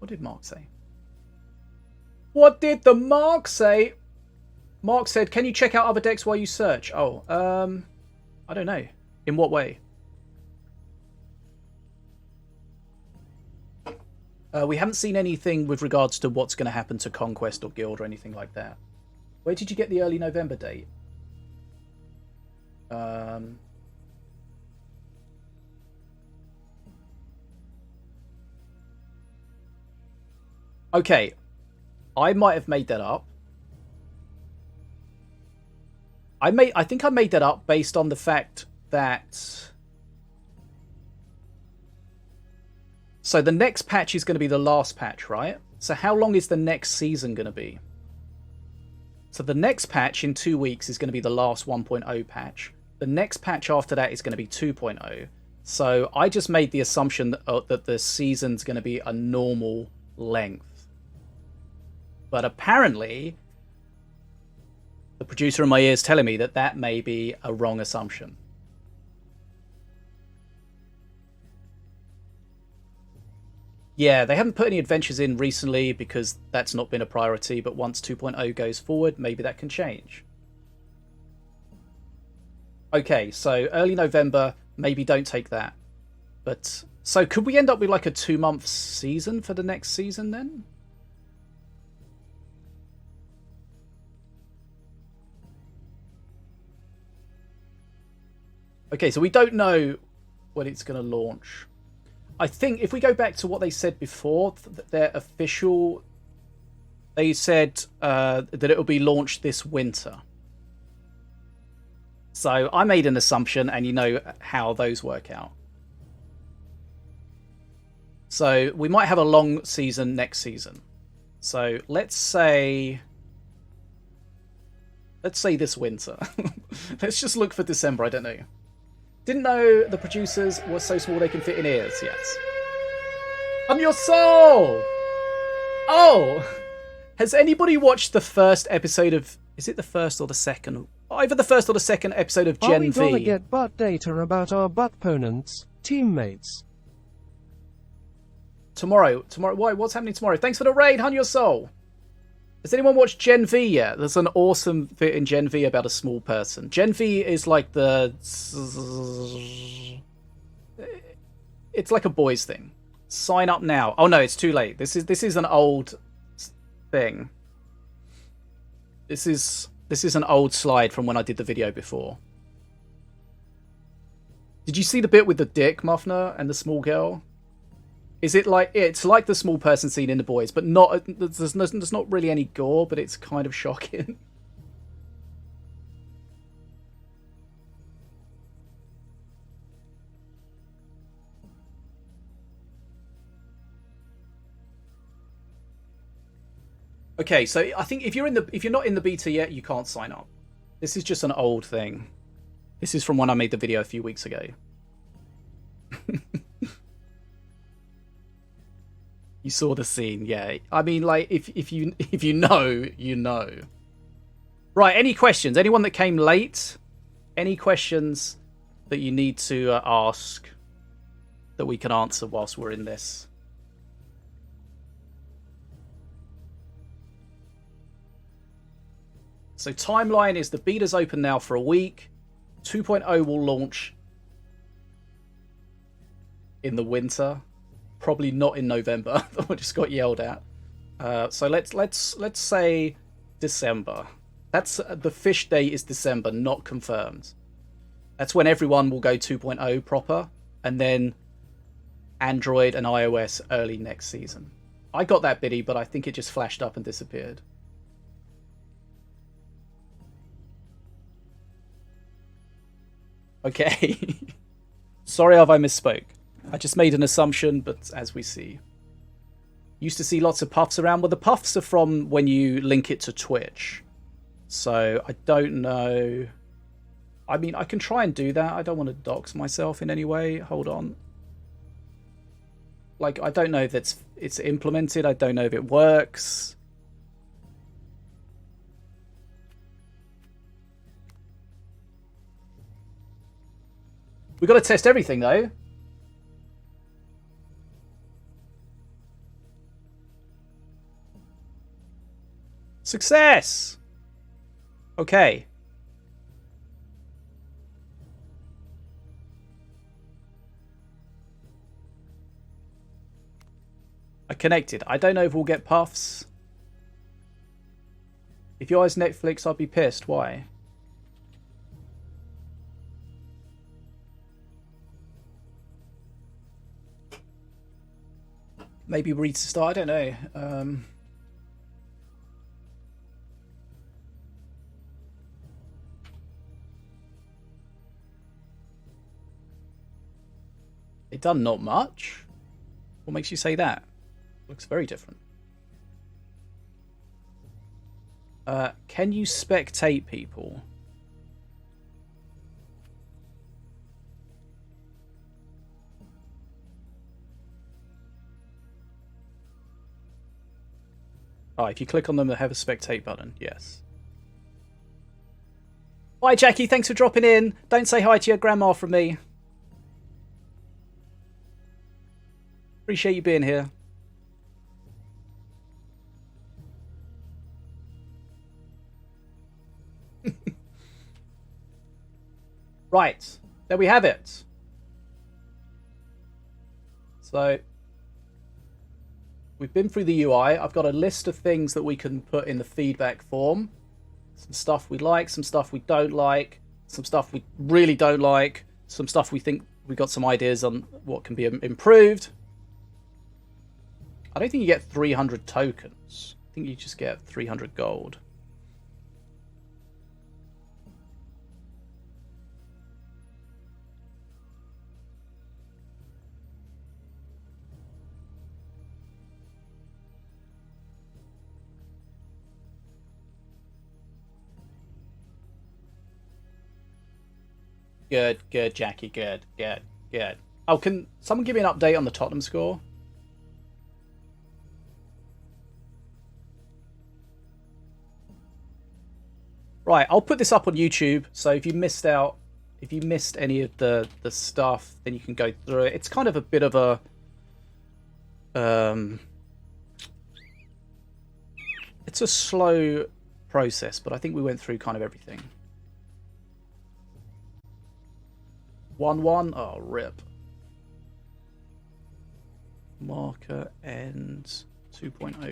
What did Mark say? What did the Mark say? Mark said, can you check out other decks while you search? Oh, I don't know. In what way? We haven't seen anything with regards to what's going to happen to Conquest or Guild or anything like that. Where did you get the early November date? Okay, I might have made that up. I think I made that up based on the fact that... So the next patch is going to be the last patch, right? So how long is the next season going to be? So the next patch in 2 weeks is going to be the last 1.0 patch. The next patch after that is going to be 2.0. So I just made the assumption that the season's going to be a normal length. But apparently, the producer in my ear is telling me that that may be a wrong assumption. Yeah, they haven't put any adventures in recently because that's not been a priority, but once 2.0 goes forward, maybe that can change. Okay, so early November, maybe don't take that. But, so could we end up with like a 2-month season for the next season then? Okay, so we don't know when it's going to launch. I think if we go back to what they said before, their official... They said that it will be launched this winter. So I made an assumption, and you know how those work out. So we might have a long season next season. So let's say this winter. Let's just look for December, I don't know. Didn't know the producers were so small they can fit in ears. Yes. I'm your soul! Oh! Has anybody watched the first episode of... Is it the first or the second? Either the first or the second episode of Gen Are we gonna V. get butt data about our butt-ponents, teammates? Tomorrow. Why? What's happening tomorrow? Thanks for the raid, Hun Your Soul. Has anyone watched Gen V yet? There's an awesome bit in Gen V about a small person. Gen V is like the... It's like a boys thing. Sign up now. Oh no, it's too late. This is an old thing. This is an old slide from when I did the video before. Did you see the bit with the dick, Muffner, and the small girl? Is it like... It's like the small person scene in The Boys, but not... There's not really any gore, but it's kind of shocking. Okay, so I think if you're not in the beta yet, you can't sign up. This is just an old thing. This is from when I made the video a few weeks ago. You saw the scene, yeah. I mean, like, if you know, you know. Right, any questions? Anyone that came late? Any questions that you need to ask that we can answer whilst we're in this? So timeline is the beta's open now for a week. 2.0 will launch in the winter. Probably not in November. I just got yelled at. So let's say December. That's the fish date is December, not confirmed. That's when everyone will go 2.0 proper, and then Android and iOS early next season. I got that biddy, but I think it just flashed up and disappeared. Okay. Sorry if I misspoke. I just made an assumption, but as we see. Used to see lots of puffs around. Well, the puffs are from when you link it to Twitch. So, I don't know. I mean, I can try and do that. I don't want to dox myself in any way. Hold on. Like, I don't know if it's implemented. I don't know if it works. We've got to test everything, though. Success! Okay. I connected. I don't know if we'll get puffs. If yours Netflix, I'd be pissed. Why? Maybe restart. I don't know. It done not much. What makes you say that? Looks very different. Can you spectate people? Oh, if you click on them, they have a spectate button. Yes. Hi, Jackie. Thanks for dropping in. Don't say hi to your grandma from me. Appreciate you being here. Right. There we have it. So we've been through the UI. I've got a list of things that we can put in the feedback form. Some stuff we like, some stuff we don't like, some stuff we really don't like, some stuff we think we got some ideas on what can be improved. I don't think you get 300 tokens. I think you just get 300 gold. Good, Jackie. Good. Oh, can someone give me an update on the Tottenham score? Right, I'll put this up on YouTube, so if you missed any of the stuff, then you can go through it. It's kind of a bit of a it's a slow process, but I think we went through kind of everything. 1-1. Oh, rip. Marker ends 2.0.